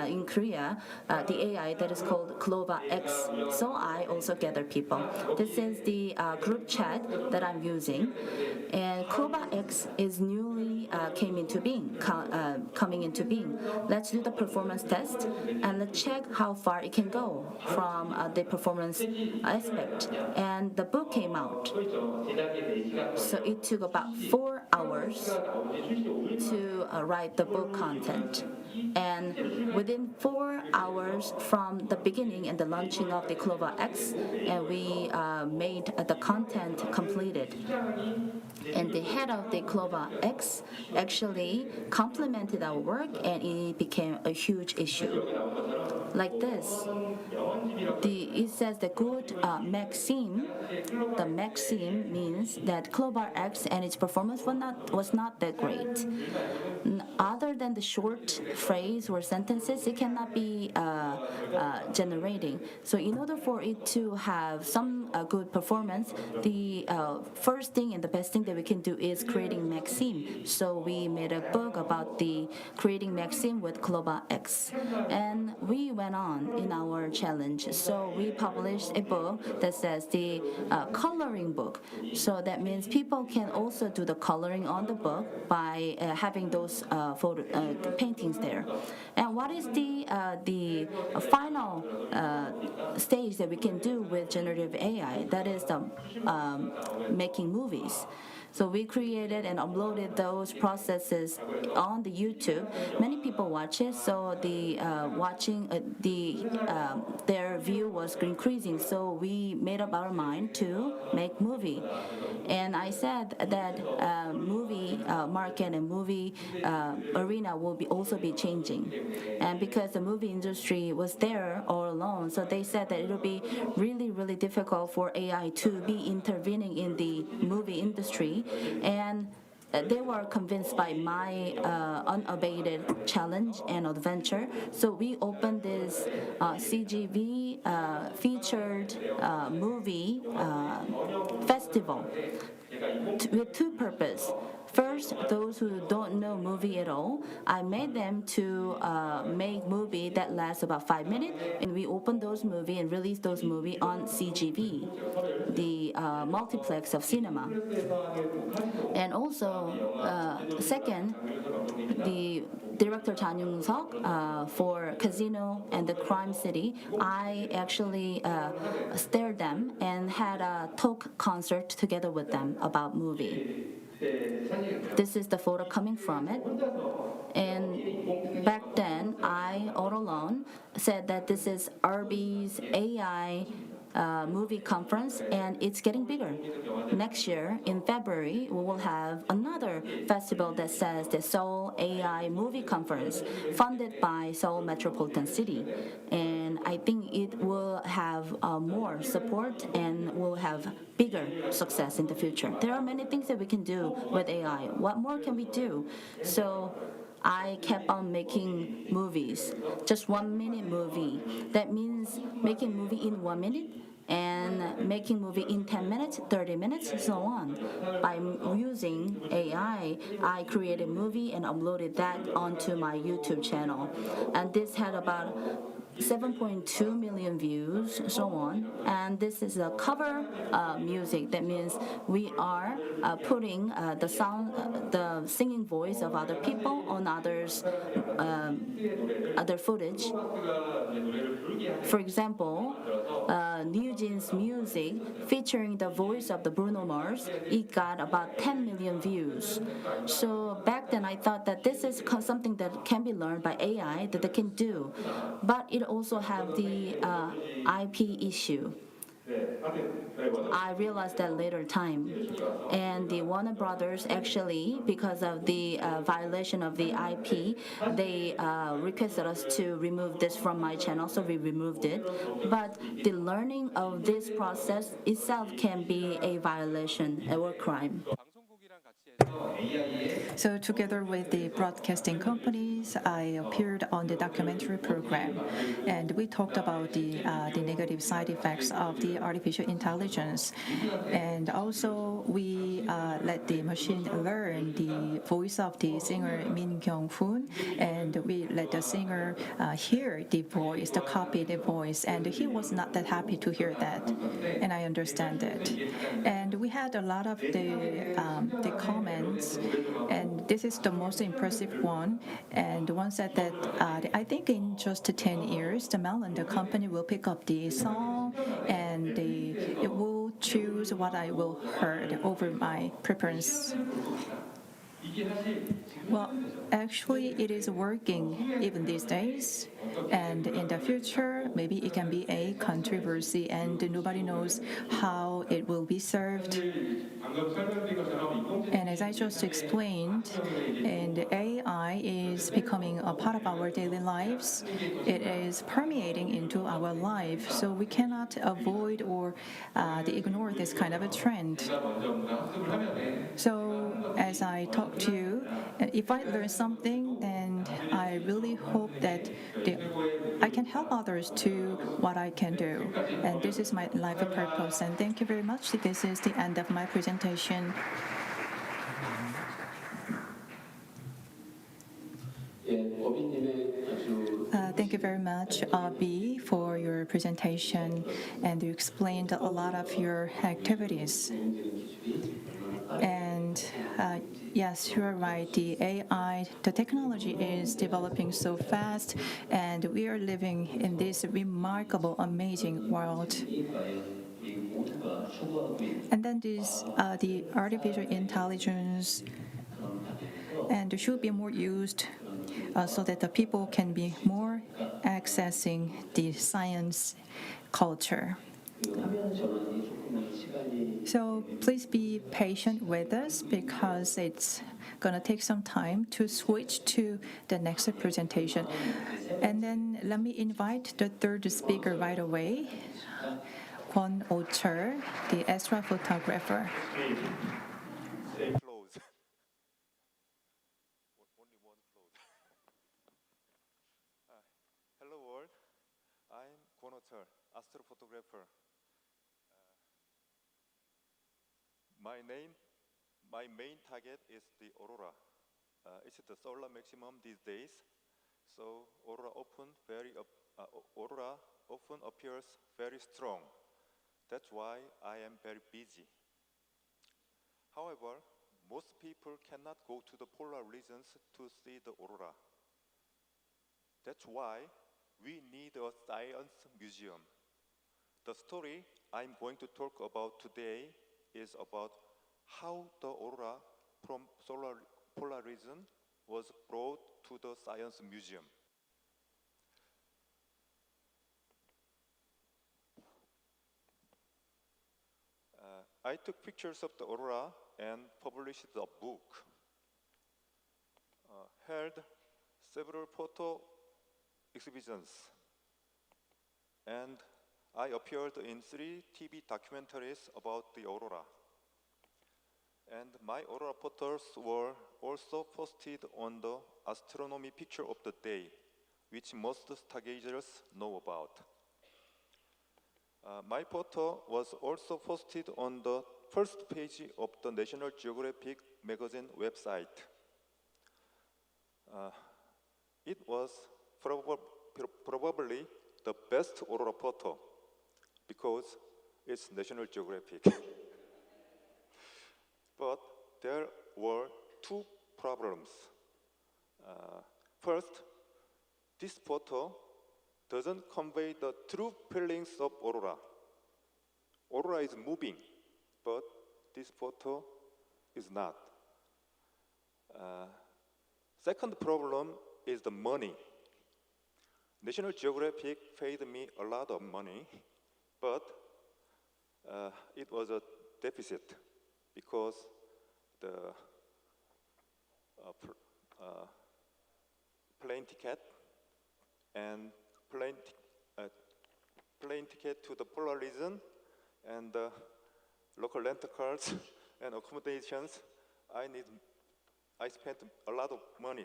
in Korea, the AI that is called Clova X. So I also gather people. This is the group chat that I'm using, and Clova X is newly coming into being. Let's do the performance test, and let's check how far it can go from the performance aspect. And the book came out. So it took about 4 hours to write the book content. And within 4 hours from the beginning and the launching of the Clover X, we made the content completed. And the head of the Clover X actually complimented our work, and it became a huge issue. Like this, it says the good maxim. The maxim means that Clover X and its performance was not that great. Other than the short phrase or sentences, it cannot be generating. So in order for it to have some good performance, the first thing and the best thing that we can do is creating maxim. So we made a book about the creating maxim with Clover X, and we went on in our challenge. So we published a book that says the coloring book. So that means people can also do the coloring on the book by having those paintings there. And what is the final stage that we can do with generative AI? That is the making movies. So we created and uploaded those processes on the YouTube. Many people watch it, so their view was increasing. So we made up our mind to make movie. And I said that movie market and movie arena will also be changing. And because the movie industry was there all alone, so they said that it will be really, really difficult for AI to be intervening in the movie industry. And they were convinced by my unabated challenge and adventure. So we opened this CGV featured movie festival with two purposes. First, those who don't know movie at all, I made them to make movie that lasts about 5 minutes, and we opened those movie and released those movie on CGV, the multiplex of cinema. And also, second, the director Chan Young-seok for Casino and the Crime City, I actually stared them and had a talk concert together with them about movie. This is the photo coming from it. And back then, I, all alone, said that this is RB's AI movie conference, and it's getting bigger. Next year, in February, we will have another festival that says the Seoul AI Movie Conference, funded by Seoul Metropolitan City. And I think it will have more support and will have bigger success in the future. There are many things that we can do with AI. What more can we do? So I kept on making movies, just 1 minute movie. That means making movie in 1 minute and making movie in 10 minutes, 30 minutes, so on. By using AI, I created a movie and uploaded that onto my YouTube channel. And this had about 7.2 million views, so on. And this is a cover music. That means we are putting the sound, the singing voice of other people on others' other footage. For example, New Jeans music featuring the voice of the Bruno Mars, it got about 10 million views. So back then I thought that this is something that can be learned by AI, that they can do. But it also have the IP issue. I realized that later time. And the Warner Brothers actually, because of the violation of the IP, they requested us to remove this from my channel, so we removed it. But the learning of this process itself can be a violation or crime. So together with the broadcasting companies, I appeared on the documentary program, and we talked about the negative side effects of the artificial intelligence. And also we let the machine learn the voice of the singer Min Kyung-hoon, and we let the singer hear the voice, the copy the voice, and he was not that happy to hear that, and I understand it. And we had a lot of the comments, and this is the most impressive one. And one said that I think in just 10 years, the Melon, the company, will pick up the song, and it will choose what I will heard over my preference. Well, actually, it is working even these days. And in the future, maybe it can be a controversy and nobody knows how it will be served. And as I just explained, and AI is becoming a part of our daily lives. It is permeating into our life, so we cannot avoid or ignore this kind of a trend. So as I talk to you, if I learn something, then I really hope that I can help others to what I can do. And this is my life purpose. And thank you very much. This is the end of my presentation. Thank you very much, B, for your presentation. And you explained a lot of your activities. And yes, you're right. The AI, the technology is developing so fast, and we are living in this remarkable, amazing world. And then the artificial intelligence, and should be more used so that the people can be more accessing the science culture. So please be patient with us because it's going to take some time to switch to the next presentation. And then let me invite the third speaker right away, Gwachoen, the astrophotographer. Close. Only one close. Hello world, I'm Gwachoen, astrophotographer. My main target is the Aurora. It's the solar maximum these days, so Aurora often appears very strong. That's why I am very busy. However, most people cannot go to the polar regions to see the Aurora. That's why we need a science museum. The story I'm going to talk about today is about how the Aurora from polar region was brought to the Science Museum. I took pictures of the Aurora and published a book. Held several photo exhibitions, and I appeared in 3 TV documentaries about the Aurora. And my Aurora photos were also posted on the astronomy picture of the day, which most stargazers know about. My photo was also posted on the first page of the National Geographic magazine website. It was probably the best Aurora photo because it's National Geographic. But there were 2 problems. First, this photo doesn't convey the true feelings of Aurora. Aurora is moving, but this photo is not. Second problem is the money. National Geographic paid me a lot of money, but it was a deficit because the plane ticket and plane ticket to the polar region and local rental cars and accommodations, I spent a lot of money.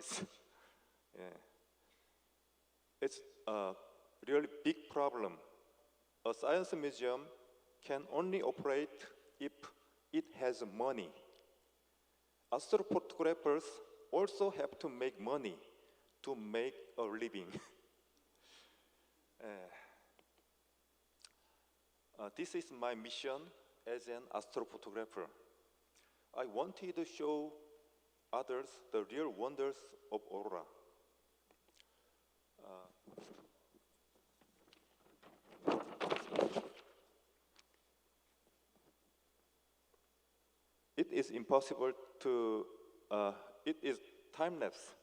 Yeah. It's a really big problem. A science museum can only operate if it has money. Astrophotographers also have to make money to make a living. This is my mission as an astrophotographer. I wanted to show others the real wonders of Aurora. It is impossible to it is time-lapse.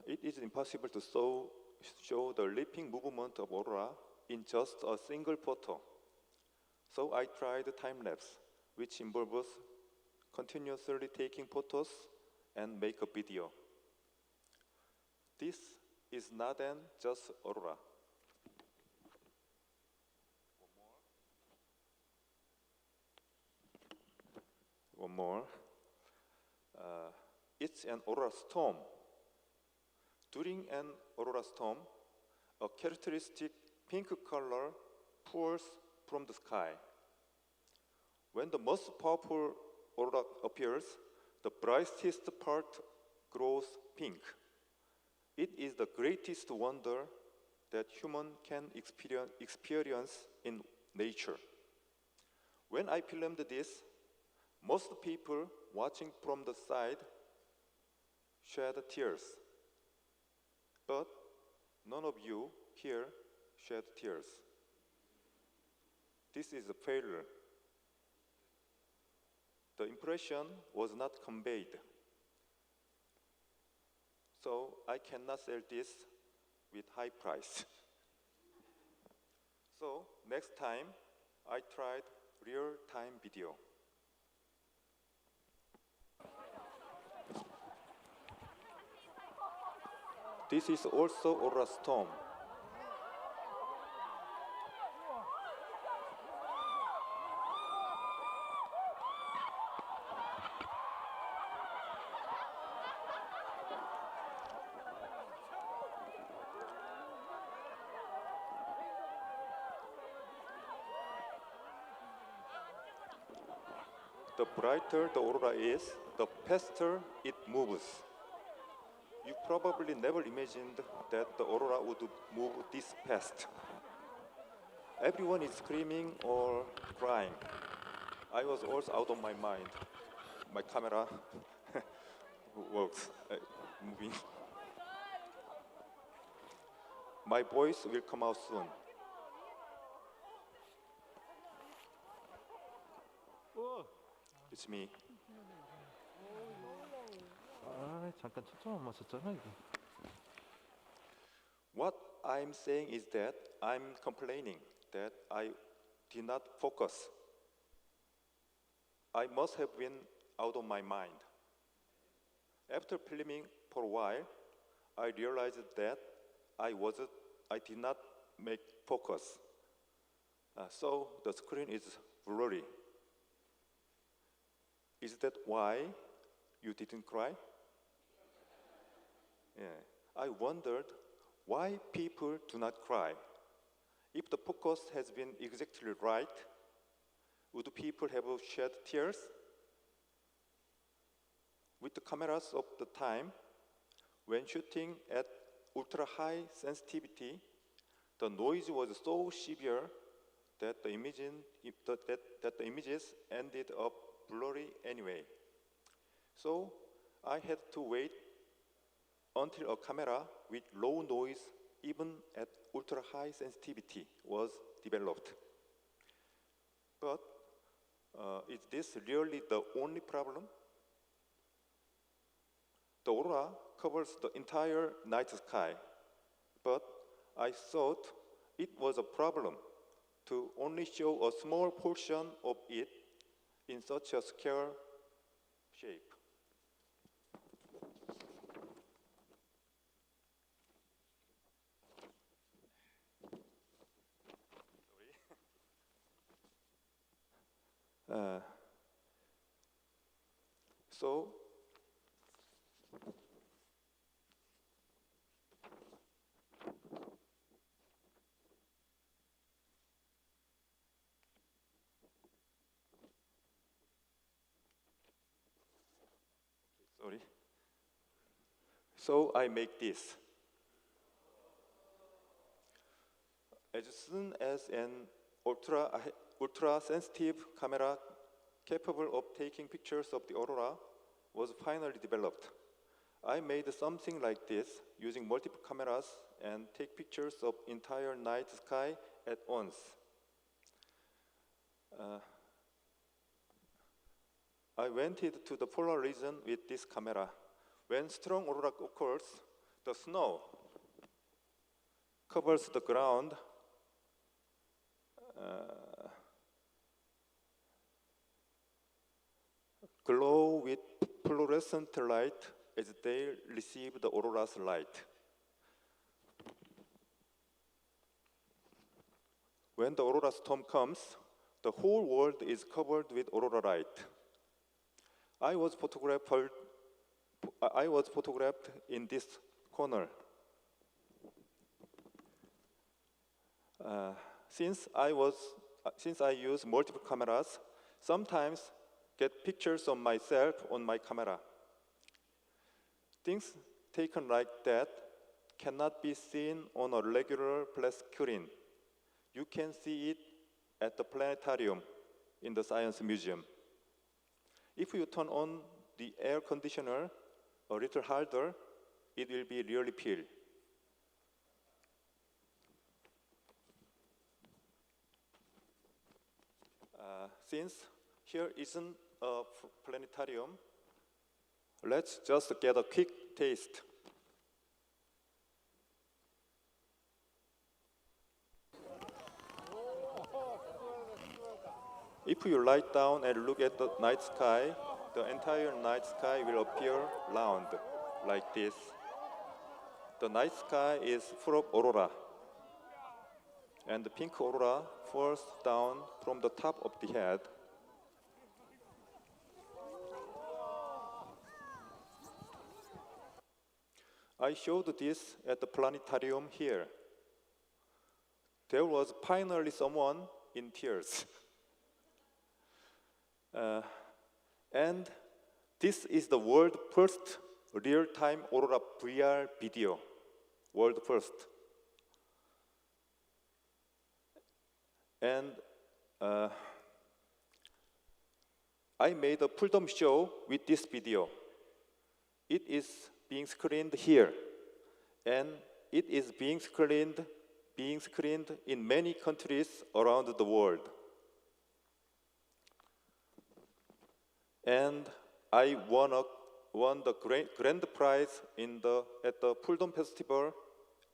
It is impossible to show the leaping movement of Aurora in just a single photo. So I tried time-lapse, which involves continuously taking photos and make a video. This is not just Aurora. One more. It's an Aurora storm. During an Aurora storm, a characteristic pink color pours from the sky. When the most powerful aurora appears, the brightest part grows pink. It is the greatest wonder that human can experience in nature. When I filmed this, most people watching from the side shed tears. But none of you here shed tears. This is a failure. The impression was not conveyed. So I cannot sell this with high price. So next time, I tried real-time video. This is also Aurora storm. The brighter the aurora is, the faster it moves. You probably never imagined that the aurora would move this fast. Everyone is screaming or crying. I was also out of my mind. My camera works, moving. My voice will come out soon. It's me. 잠깐 초점 안 맞췄잖아 이거. What I'm saying is that I'm complaining that I did not focus. I must have been out of my mind. After filming for a while, I realized that I did not make focus. So the screen is blurry. Is that why you didn't cry? Yeah. I wondered why people do not cry. If the focus has been exactly right, would people have shed tears? With the cameras of the time, when shooting at ultra-high sensitivity, the noise was so severe that the images ended up blurry anyway. So I had to wait until a camera with low noise, even at ultra-high sensitivity, was developed. But is this really the only problem? The aurora covers the entire night sky, but I thought it was a problem to only show a small portion of it in such a square shape. So sorry. So I make this. As soon as an ultra-sensitive camera capable of taking pictures of the aurora was finally developed, I made something like this using multiple cameras and take pictures of entire night sky at once. I went to the polar region with this camera. When strong aurora occurs, the snow covers the ground glow with fluorescent light as they receive the aurora's light. When the aurora storm comes, the whole world is covered with aurora light. I was photographed in this corner. Since I use multiple cameras, sometimes get pictures of myself on my camera. Things taken like that cannot be seen on a regular flat screen. You can see it at the planetarium in the Science Museum. If you turn on the air conditioner a little harder, it will be really pale. Since here isn't a planetarium, let's just get a quick taste. If you lie down and look at the night sky, the entire night sky will appear round, like this. The night sky is full of aurora, and the pink aurora falls down from the top of the head. I showed this at the planetarium here. There was finally someone in tears. And this is the world first real-time Aurora VR video. World first. And I made a pull-down show with this video. It is being screened here, and it is being screened in many countries around the world. And I won the grand prize at the Pull-down Festival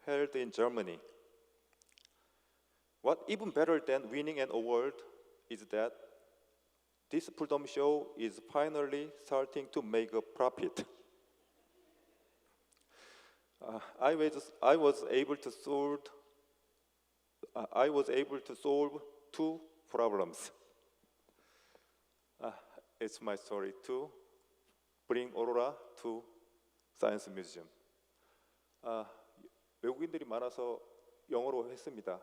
held in Germany. What even better than winning an award is that this pull-down show is finally starting to make a profit. I was able to solve two problems. It's my story to bring Aurora to Science Museum. 외국인들이 많아서 영어로 했습니다.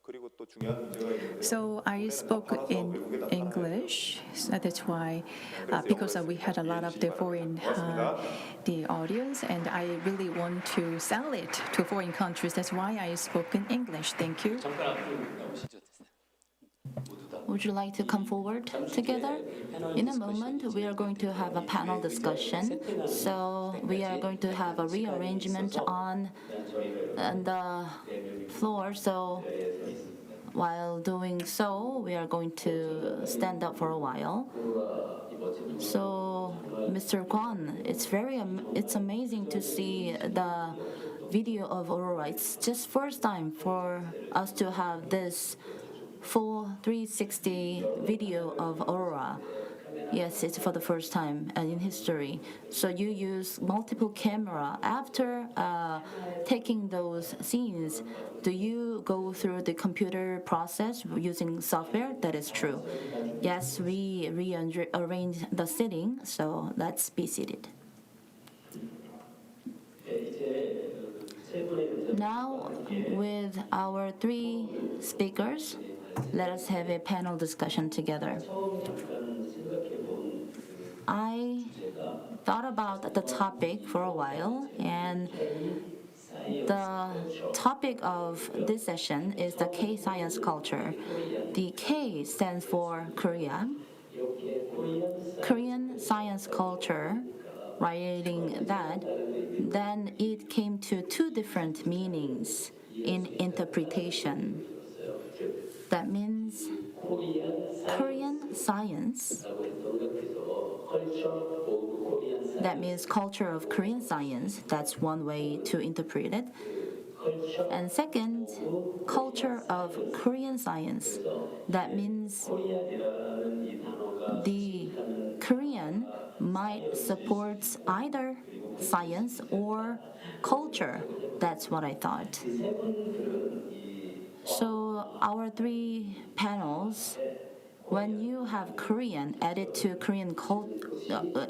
그리고 또 중요한 문제가 있는데. So I spoke in English. So that's why, because we had a lot of the foreign the audience, and I really want to sell it to foreign countries. That's why I spoke in English. Thank you. 잠깐 앞으로 나오시죠. Would you like to come forward together? In a moment, we are going to have a panel discussion. So we are going to have a rearrangement on the floor. So while doing so, we are going to stand up for a while. So, Mr. Kwon, it's amazing to see the video of Aurora. It's just first time for us to have this full 360 video of Aurora. Yes, it's for the first time in history. So you use multiple camera. After taking those scenes, do you go through the computer process using software? That is true. Yes, we rearrange the sitting, so let's be seated. Now, with our three speakers, let us have a panel discussion together. I thought about the topic for a while, and the topic of this session is the K-science culture. The K stands for Korea. Korean science culture writing that, then it came to two different meanings in interpretation. That means Korean science. That means culture of Korean science. That's one way to interpret it. And second, culture of Korean science. That means the Korean might support either science or culture. That's what I thought. So our three panels, when you have Korean added to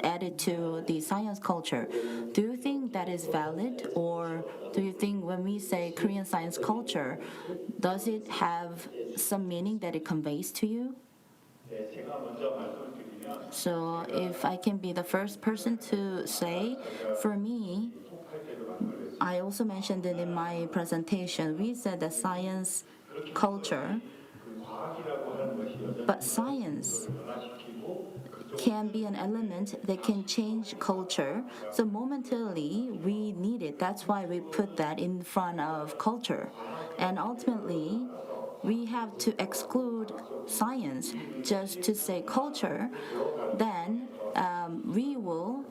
added to the science culture, do you think that is valid, or do you think when we say Korean science culture, does it have some meaning that it conveys to you? So if I can be the first person to say, for me, I also mentioned it in my presentation. We said that science culture, but science can be an element that can change culture. So momentarily, we need it. That's why we put that in front of culture. And ultimately, we have to exclude science just to say culture. Then we will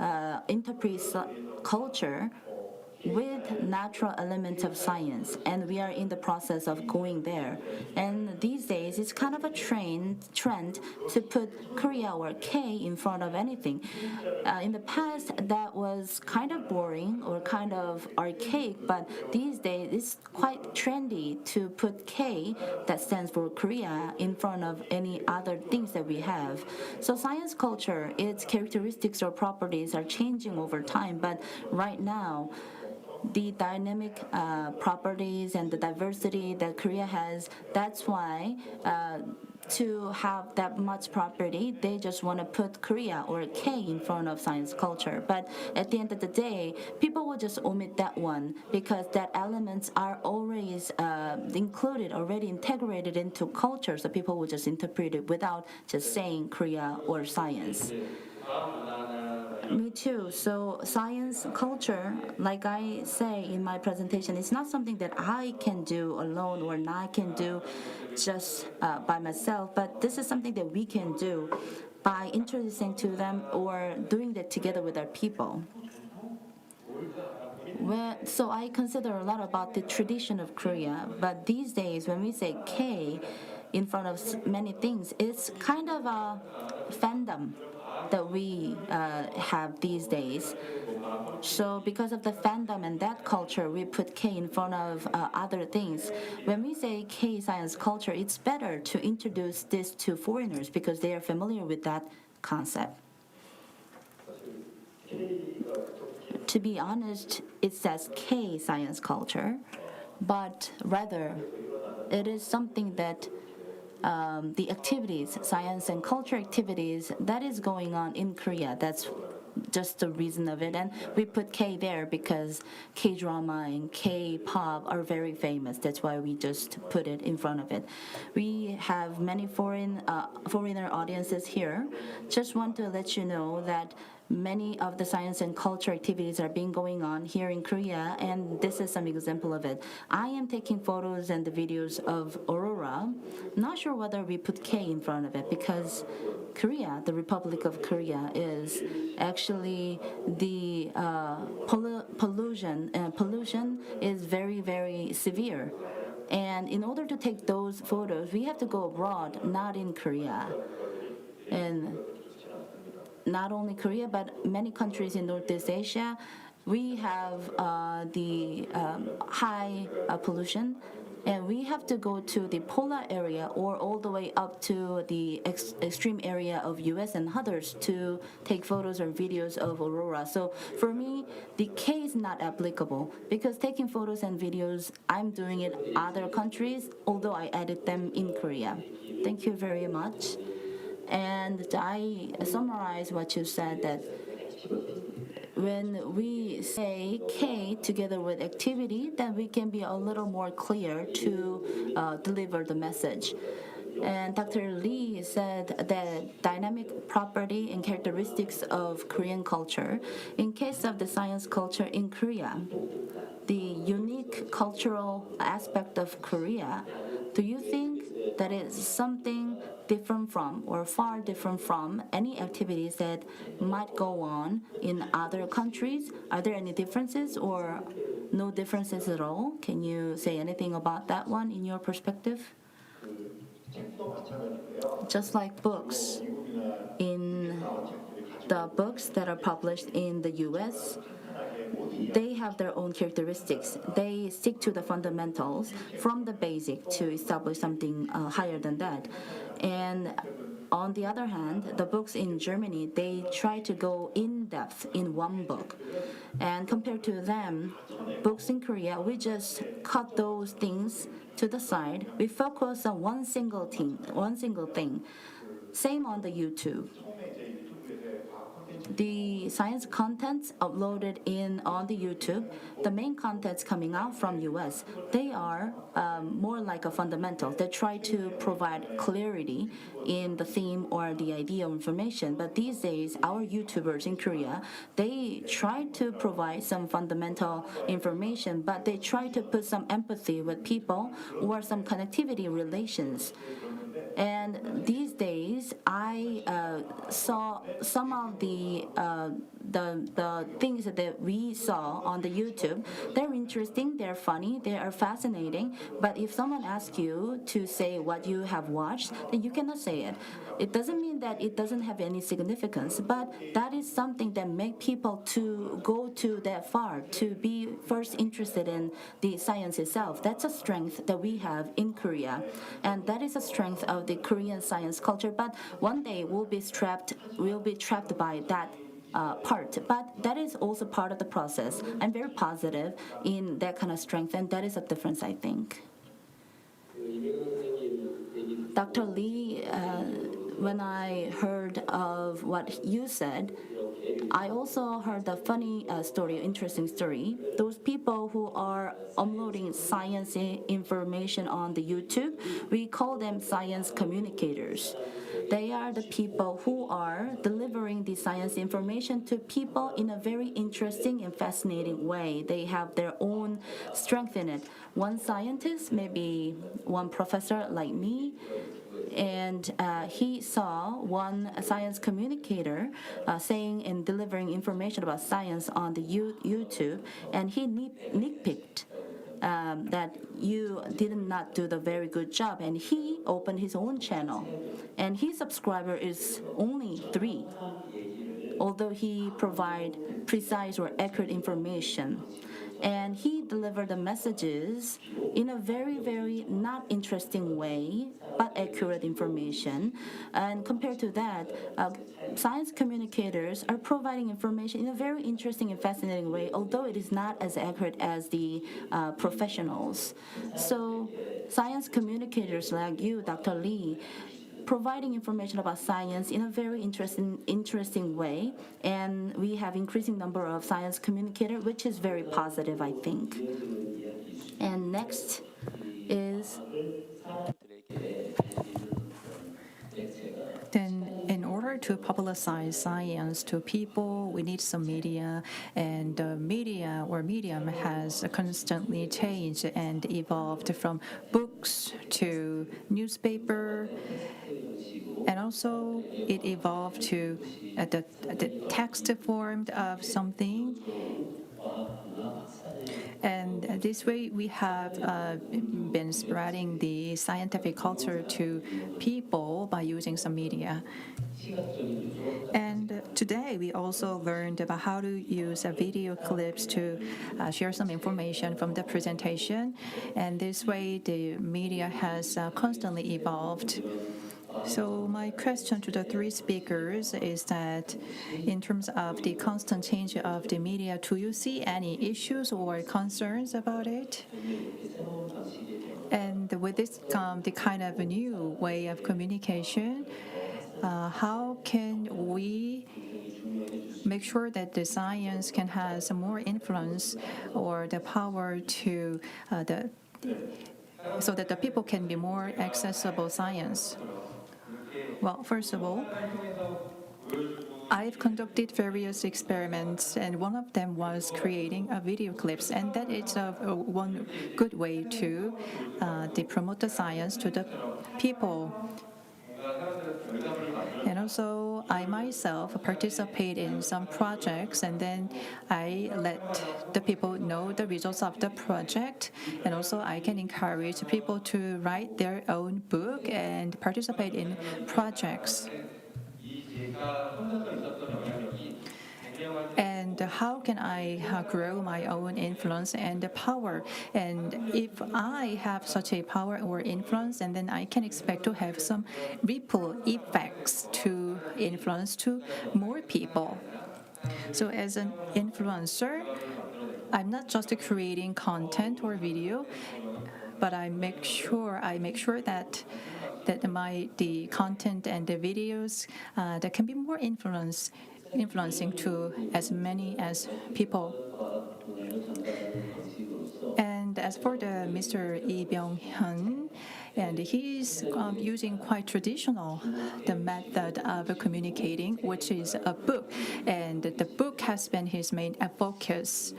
interpret culture with natural elements of science, and we are in the process of going there. And these days, it's kind of a trend to put Korea or K in front of anything. In the past, that was kind of boring or kind of archaic, but these days, it's quite trendy to put K, that stands for Korea, in front of any other things that we have. So science culture, its characteristics or properties are changing over time, but right now, the dynamic properties and the diversity that Korea has, that's why to have that much property, they just want to put Korea or K in front of science culture. But at the end of the day, people will just omit that one because that elements are always included, already integrated into culture, so people will just interpret it without just saying Korea or science. Me too. So science culture, like I say in my presentation, it's not something that I can do alone or I can do just by myself, but this is something that we can do by introducing to them or doing that together with our people. So I consider a lot about the tradition of Korea, but these days when we say K in front of many things, it's kind of a fandom that we have these days. So because of the fandom and that culture, we put K in front of other things. When we say K science culture, it's better to introduce this to foreigners because they are familiar with that concept. To be honest, it says K science culture, but rather it is something that the activities, science and culture activities, that is going on in Korea. That's just the reason of it. And we put K there because K-drama and K-pop are very famous. That's why we just put it in front of it. We have many foreigner audiences here. Just want to let you know that many of the science and culture activities are being going on here in Korea, and this is some example of it. I am taking photos and the videos of Aurora. Not sure whether we put K in front of it because Korea, the Republic of Korea, is actually the pollution is very, very severe. And in order to take those photos, we have to go abroad, not in Korea. And not only Korea, but many countries in Northeast Asia, we have the high pollution, and we have to go to the polar area or all the way up to the extreme area of US and others to take photos or videos of Aurora. So for me, the K is not applicable because taking photos and videos, I'm doing it in other countries, although I edit them in Korea. Thank you very much. And I summarize what you said, that when we say K together with activity, then we can be a little more clear to deliver the message. And Dr. Lee said that dynamic property and characteristics of Korean culture. In case of the science culture in Korea, the unique cultural aspect of Korea, do you think that is something different from or far different from any activities that might go on in other countries? Are there any differences or no differences at all? Can you say anything about that one in your perspective? Just like books, in the books that are published in the US, they have their own characteristics. They stick to the fundamentals from the basic to establish something higher than that. And on the other hand, the books in Germany, they try to go in depth in one book. And compared to them, books in Korea, we just cut those things to the side. We focus on one single thing. Same on the YouTube. The science contents uploaded on the YouTube, the main contents coming out from US, they are more like a fundamental. They try to provide clarity in the theme or the idea of information. But these days, our YouTubers in Korea, they try to provide some fundamental information, but they try to put some empathy with people or some connectivity relations. And these days, I saw some of the things that we saw on the YouTube. They're interesting, they're funny, they are fascinating. But if someone asks you to say what you have watched, then you cannot say it. It doesn't mean that it doesn't have any significance, but that is something that makes people to go to that far, to be first interested in the science itself. That's a strength that we have in Korea, and that is a strength of the Korean science culture. But one day we'll be trapped by that part, but that is also part of the process. I'm very positive in that kind of strength, and that is a difference, I think. Dr. Lee, when I heard of what you said, I also heard a funny story, interesting story. Those people who are uploading science information on the YouTube, we call them science communicators. They are the people who are delivering the science information to people in a very interesting and fascinating way. They have their own strength in it. One scientist, maybe one professor like me, and he saw one science communicator saying and delivering information about science on the YouTube, and he nitpicked that you did not do the very good job, and he opened his own channel, and his subscriber is only 3, although he provide precise or accurate information. And he delivered the messages in a very, very not interesting way, but accurate information. And compared to that, science communicators are providing information in a very interesting and fascinating way, although it is not as accurate as the professionals. So science communicators like you, Dr. Lee, providing information about science in a very interesting way, and we have increasing number of science communicators, which is very positive, I think. And next is Then, in order to popularize science to people, we need some media, and the media or medium has constantly changed and evolved from books to newspaper, and also it evolved to the text form of something. And this way, we have been spreading the scientific culture to people by using some media. And today, we also learned about how to use video clips to share some information from the presentation. And this way, the media has constantly evolved. So my question to the 3 speakers is that in terms of the constant change of the media, do you see any issues or concerns about it? And with this the kind of a new way of communication, how can we make sure that the science can have some more influence or the power to so that the people can be more accessible science? Well, first of all, I've conducted various experiments, and one of them was creating video clips, and that is one good way to promote the science to the people. And also, I myself participate in some projects, and then I let the people know the results of the project. And also, I can encourage people to write their own book and participate in projects. And how can I grow my own influence and power? And if I have such a power or influence, and then I can expect to have some ripple effects to influence to more people. So as an influencer, I'm not just creating content or video, but I make sure that the content and the videos that can be more influencing to as many as people. And as for the Mr. Beom Hyun, and he's using quite traditional the method of communicating, which is a book, and the book has been his main focus.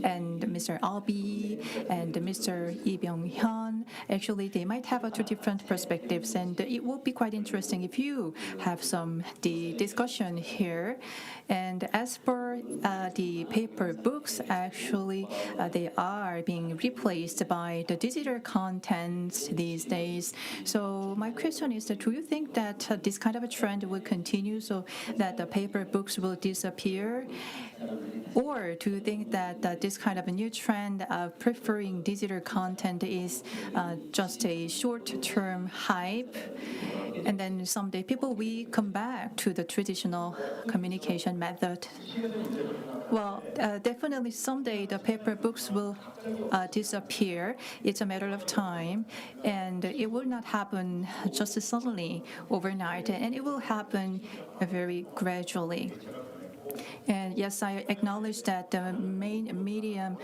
And Mr. Albi and Mr. Lee Byung-hyun, actually, they might have two different perspectives, and it will be quite interesting if you have the discussion here. And as for the paper books, actually, they are being replaced by the digital contents these days. So my question is that, do you think that this kind of a trend will continue, so that the paper books will disappear? Or do you think that this kind of a new trend of preferring digital content is just a short-term hype, and then someday people will come back to the traditional communication method? Well, definitely someday the paper books will disappear. It's a matter of time, and it will not happen just suddenly overnight, and it will happen very gradually. And yes, I acknowledge that the main medium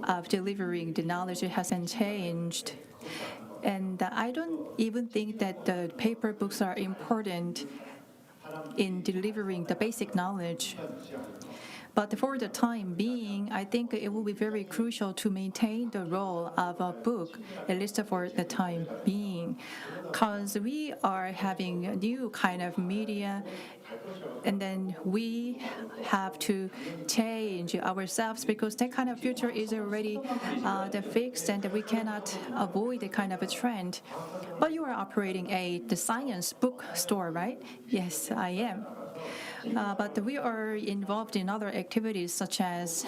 of delivering the knowledge hasn't changed. And I don't even think that the paper books are important in delivering the basic knowledge. But for the time being, I think it will be very crucial to maintain the role of a book, at least for the time being, because we are having a new kind of media, and then we have to change ourselves because that kind of future is already fixed, and we cannot avoid the kind of a trend. But you are operating the science bookstore, right? Yes, I am. But we are involved in other activities such as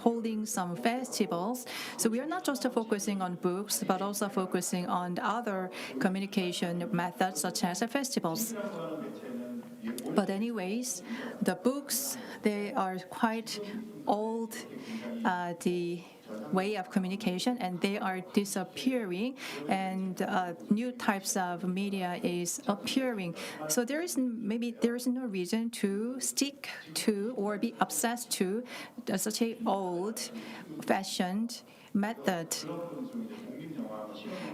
holding some festivals. So we are not just focusing on books, but also focusing on other communication methods such as festivals. But anyways, the books, they are quite old, the way of communication, and they are disappearing, and new types of media is appearing. So there is no reason to stick to or be obsessed to such a old-fashioned method.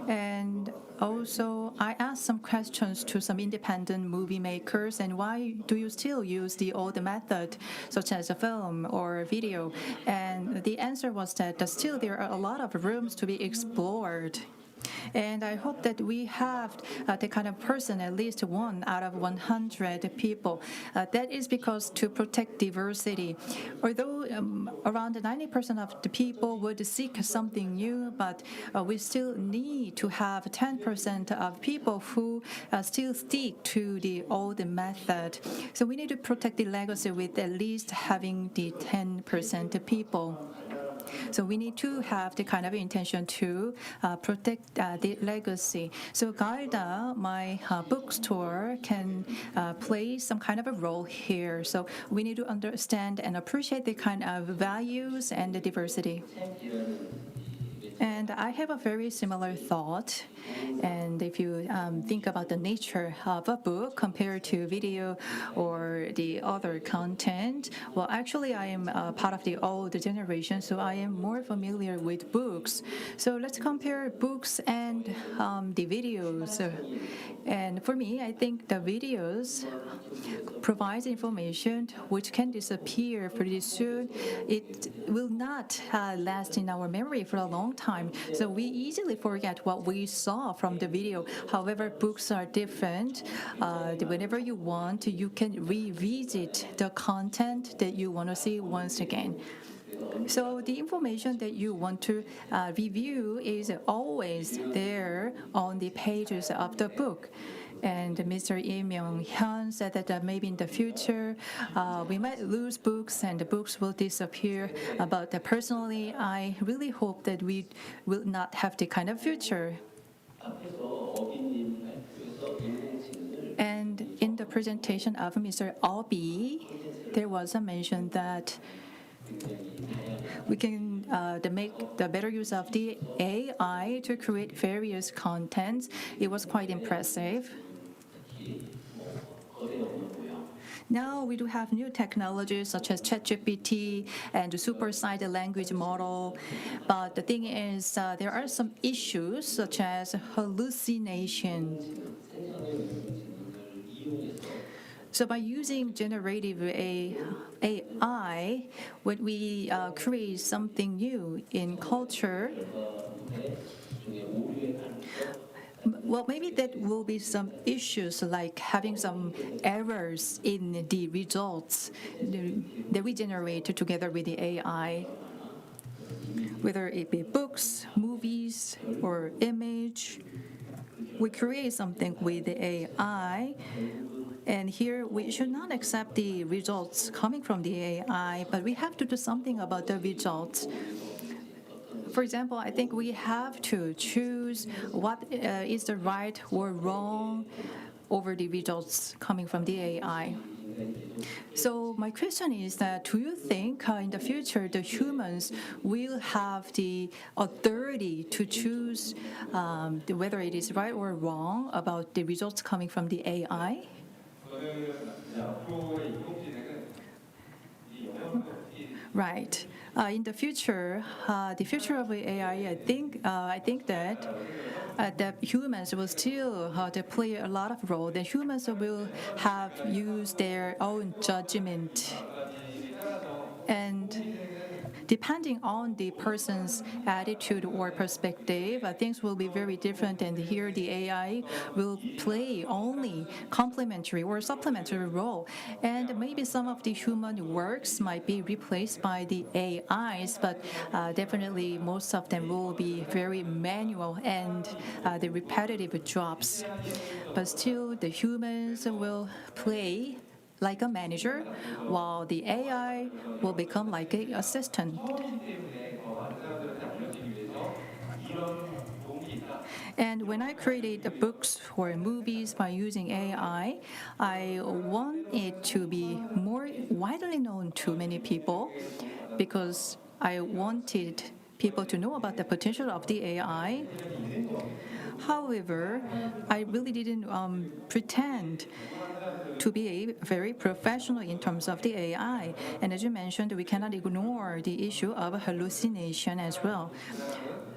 And also, I asked some questions to some independent movie makers, and why do you still use the old method, such as a film or video? And the answer was that still there are a lot of rooms to be explored. And I hope that we have the kind of person, at least 1 out of 100 people. That is because to protect diversity. Although around 90% of the people would seek something new, but we still need to have 10% of people who still stick to the old method. So we need to protect the legacy with at least having the 10% people. So we need to have the kind of intention to protect the legacy. So GALDAR, my bookstore, can play some kind of a role here. So we need to understand and appreciate the kind of values and the diversity. And I have a very similar thought. And if you think about the nature of a book compared to video or the other content, well, actually, I am part of the old generation, so I am more familiar with books. So let's compare books and the videos. And for me, I think the videos provides information which can disappear pretty soon. It will not last in our memory for a long time. So we easily forget what we saw from the video. However, books are different. Whenever you want, you can revisit the content that you want to see once again. So the information that you want to review is always there on the pages of the book. And Mr. Myung Hyun said that maybe in the future we might lose books and the books will disappear. But personally, I really hope that we will not have the kind of future. And in the presentation of Mr. RHEE, there was a mention that we can make the better use of the AI to create various contents. It was quite impressive. Now we do have new technologies such as ChatGPT and the supersized language model. But the thing is, there are some issues such as hallucination. So by using generative AI, when we create something new in culture, well, maybe that will be some issues like having some errors in the results that we generate together with the AI, whether it be books, movies, or image. We create something with the AI. And here, we should not accept the results coming from the AI, but we have to do something about the results. For example, I think we have to choose what is the right or wrong over the results coming from the AI. So my question is that do you think in the future the humans will have the authority to choose whether it is right or wrong about the results coming from the AI? Right. In the future of AI, I think that humans will still to play a lot of role. The humans will have used their own judgment, and depending on the person's attitude or perspective, things will be very different. And here, the AI will play only complementary or supplementary role. And maybe some of the human works might be replaced by the AIs, but definitely most of them will be very manual and the repetitive jobs. But still, the humans will play like a manager, while the AI will become like an assistant. And when I created the books or movies by using AI, I want it to be more widely known to many people because I wanted people to know about the potential of the AI. However, I really didn't pretend to be very professional in terms of the AI. And as you mentioned, we cannot ignore the issue of hallucination as well.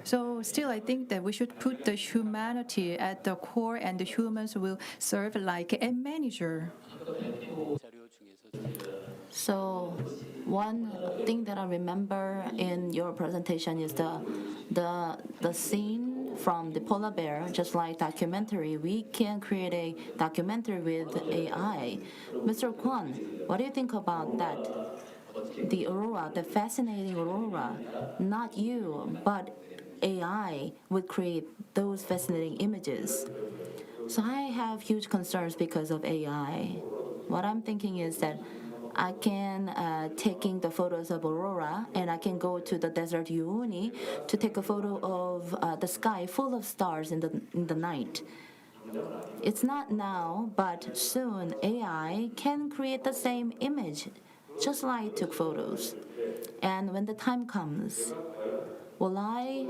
So still, I think that we should put the humanity at the core, and the humans will serve like a manager. So one thing that I remember in your presentation is the scene from the polar bear. Just like documentary, we can create a documentary with AI. Mr. Kwon, what do you think about that? The aurora, the fascinating aurora, not you, but AI would create those fascinating images. So I have huge concerns because of AI. What I'm thinking is that I can taking the photos of aurora, and I can go to the desert Uyuni to take a photo of the sky full of stars in the night. It's not now, but soon AI can create the same image, just like I took photos. And when the time comes, will I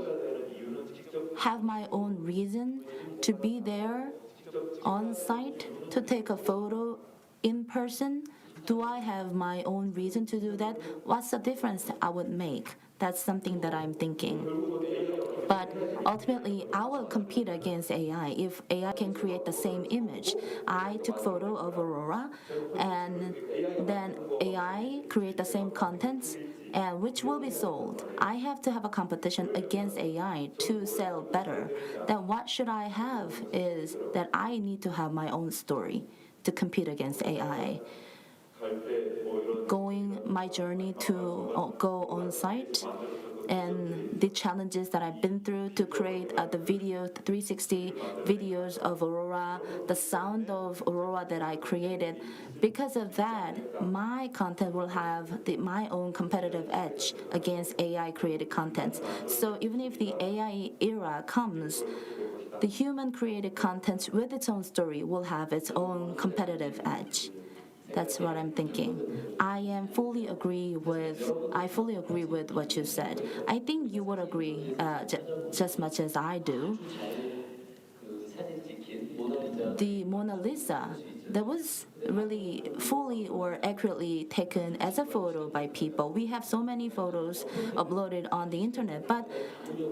have my own reason to be there on site to take a photo in person? Do I have my own reason to do that? What's the difference I would make? That's something that I'm thinking. But ultimately, I will compete against AI. If AI can create the same image, I took photo of Aurora, and then AI create the same contents, and which will be sold. I have to have a competition against AI to sell better. Then what should I have is that I need to have my own story to compete against AI. Going my journey to go on site and the challenges that I've been through to create the 360 videos of Aurora, the sound of Aurora that I created. Because of that, my content will have my own competitive edge against AI created content. So even if the AI era comes, the human created content with its own story will have its own competitive edge. That's what I'm thinking. I fully agree with what you said. I think you would agree just much as I do. The Mona Lisa, that was really fully or accurately taken as a photo by people. We have so many photos uploaded on the internet, but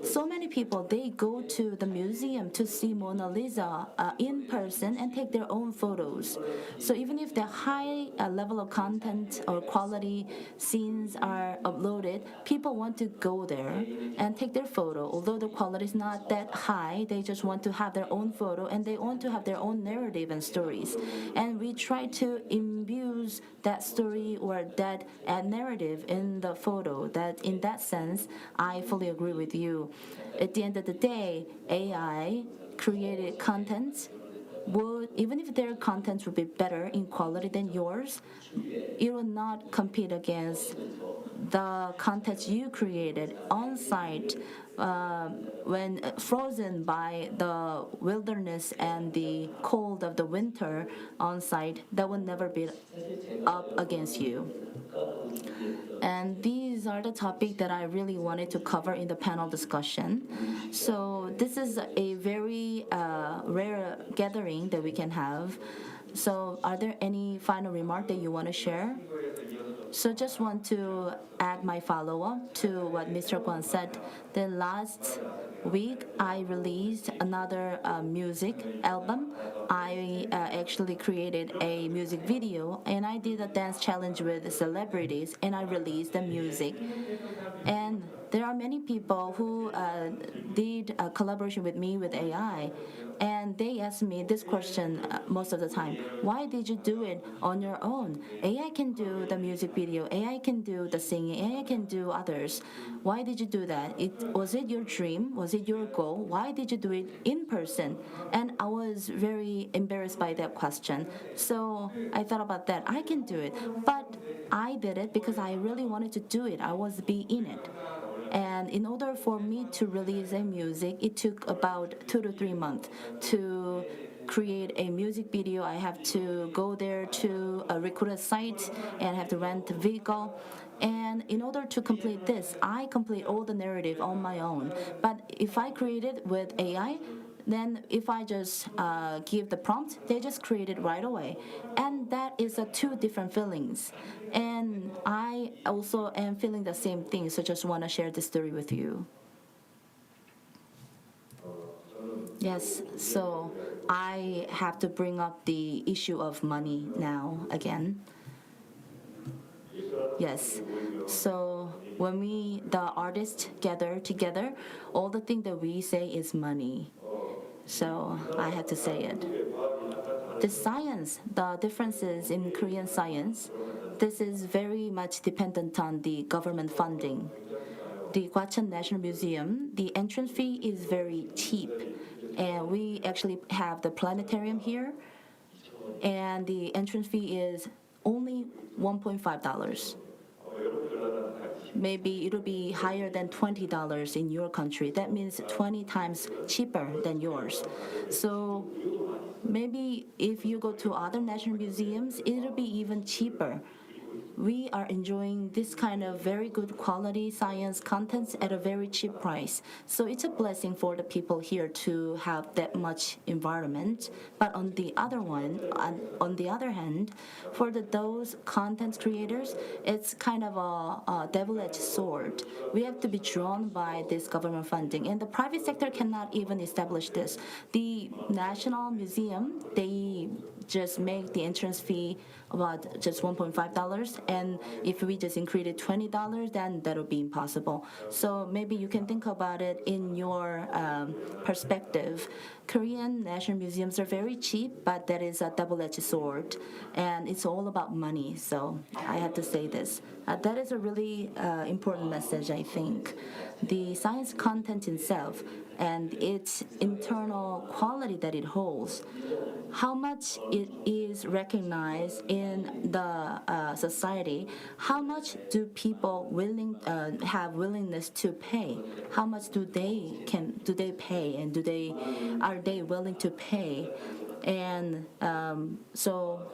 so many people, they go to the museum to see Mona Lisa in person and take their own photos. So even if the high level of content or quality scenes are uploaded, people want to go there and take their photo. Although the quality is not that high, they just want to have their own photo and they want to have their own narrative and stories. And we try to imbue that story or that narrative in the photo. That in that sense, I fully agree with you. At the end of the day, AI created content would, even if their content would be better in quality than yours, it will not compete against the content you created on site when frozen by the wilderness and the cold of the winter on site. That will never be up against you. And these are the topics that I really wanted to cover in the panel discussion. So this is a very rare gathering that we can have. So are there any final remarks that you want to share? So just want to add my follow-up to what Mr. Kwon said. The last week, I released another music album. I actually created a music video, and I did a dance challenge with celebrities, and I released the music. And there are many people who did a collaboration with me with AI, and they ask me this question most of the time: why did you do it on your own? AI can do the music video, AI can do the singing, AI can do others. Why did you do that? Was it your dream? Was it your goal? Why did you do it in person? And I was very embarrassed by that question. So I thought about that. I can do it. But I did it because I really wanted to do it. I was be in it. And in order for me to release a music, it took about 2 to 3 months to create a music video. I have to go there to a recruiter site and have to rent a vehicle. And in order to complete this, I complete all the narrative on my own. But if I create it with AI, then if I just give the prompt, they just create it right away. And that is two different feelings. And I also am feeling the same thing, so just want to share this story with you. Yes, so I have to bring up the issue of money now again. Yes, so when the artists gather together, all the thing that we say is money. So I had to say it. The science, the differences in Korean science, this is very much dependent on the government funding. The Gwacheon National Museum, the entrance fee is very cheap. And we actually have the planetarium here, and the entrance fee is only $1.5. Maybe it'll be higher than $20 in your country. That means 20 times cheaper than yours. So maybe if you go to other national museums, it'll be even cheaper. we are enjoying this kind of very good quality science contents at a very cheap price. So it's a blessing for the people here to have that much environment. But on the other hand, for those content creators, it's kind of a double-edged sword. We have to be drawn by this government funding, and the private sector cannot even establish this. The National Museum, they just make the entrance fee about just $1.5, and if we just increase it $20, then that'll be impossible. So maybe you can think about it in your perspective. Korean national museums are very cheap, but that is a double-edged sword, and it's all about money. So I have to say this. That is a really important message, I think. The science content itself and its internal quality that it holds, how much it is recognized in the society, how much do people have willingness to pay? How much do they pay, and are they willing to pay? And so,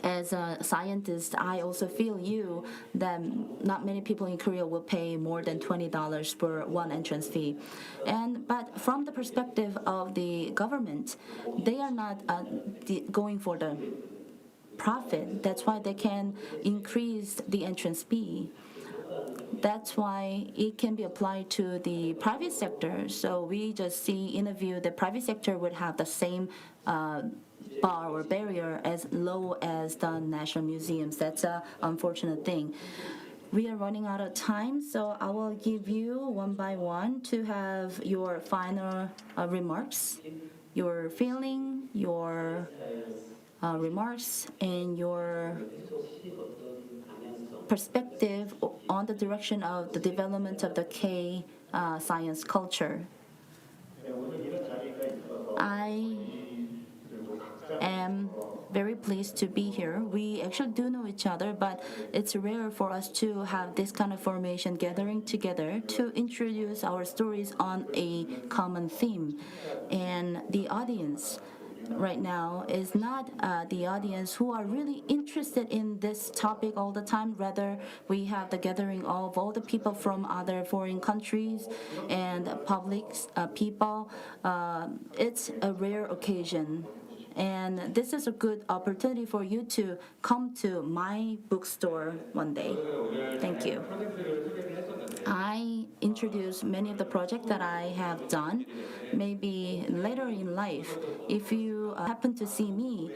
as a scientist, I also feel you that not many people in Korea will pay more than $20 for one entrance fee. But from the perspective of the government, they are not going for the profit. That's why they can increase the entrance fee. That's why it can be applied to the private sector. So we just see in a view the private sector would have the same bar or barrier as low as the national museums. That's an unfortunate thing. We are running out of time, so I will give you one by one to have your final remarks, your feeling, your remarks, and your perspective on the direction of the development of the K science culture. I am very pleased to be here. We actually do know each other, but it's rare for us to have this kind of formation gathering together to introduce our stories on a common theme. And the audience right now is not the audience who are really interested in this topic all the time. Rather, we have the gathering of all the people from other foreign countries and public people. It's a rare occasion. And this is a good opportunity for you to come to my bookstore one day. Thank you. I introduce many of the projects that I have done. Maybe later in life, if you happen to see me,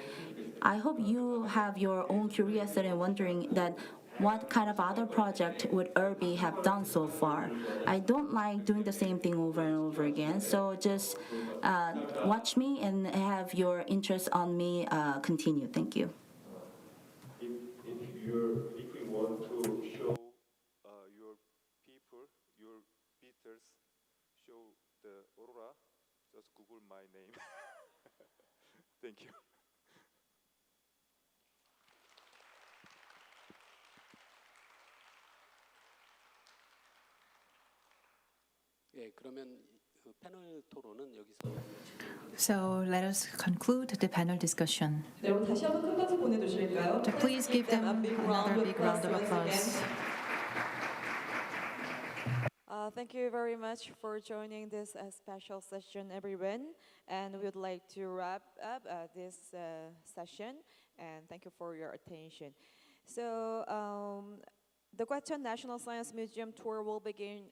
I hope you have your own curiosity and wondering that what kind of other project would RHEE have done so far. I don't like doing the same thing over and over again, so just watch me and have your interest on me continue. Thank you. If we want to show your people, your visitors, show the Aurora, just Google my name. Thank you. 예, 그러면 패널 토론은 여기서. So let us conclude the panel discussion. 여러분 다시 한번 큰 박수 보내주실까요? So please give them a big another big round of once applause. again. Thank you very much for joining this special session, everyone. And we would like to wrap up this session. And thank you for your attention. So the Gwacheon National Science Museum tour will begin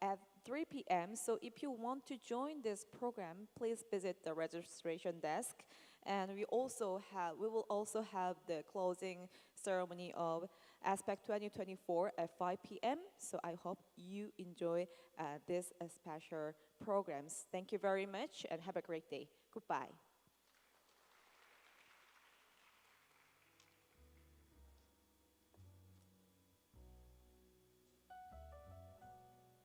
at 3 p.m. So if you want to join this program, please visit the registration desk. And we will also have the closing ceremony of ASPAC 2024 at 5 p.m. So I hope you enjoy this special programs. Thank you very much and have a great day. Goodbye.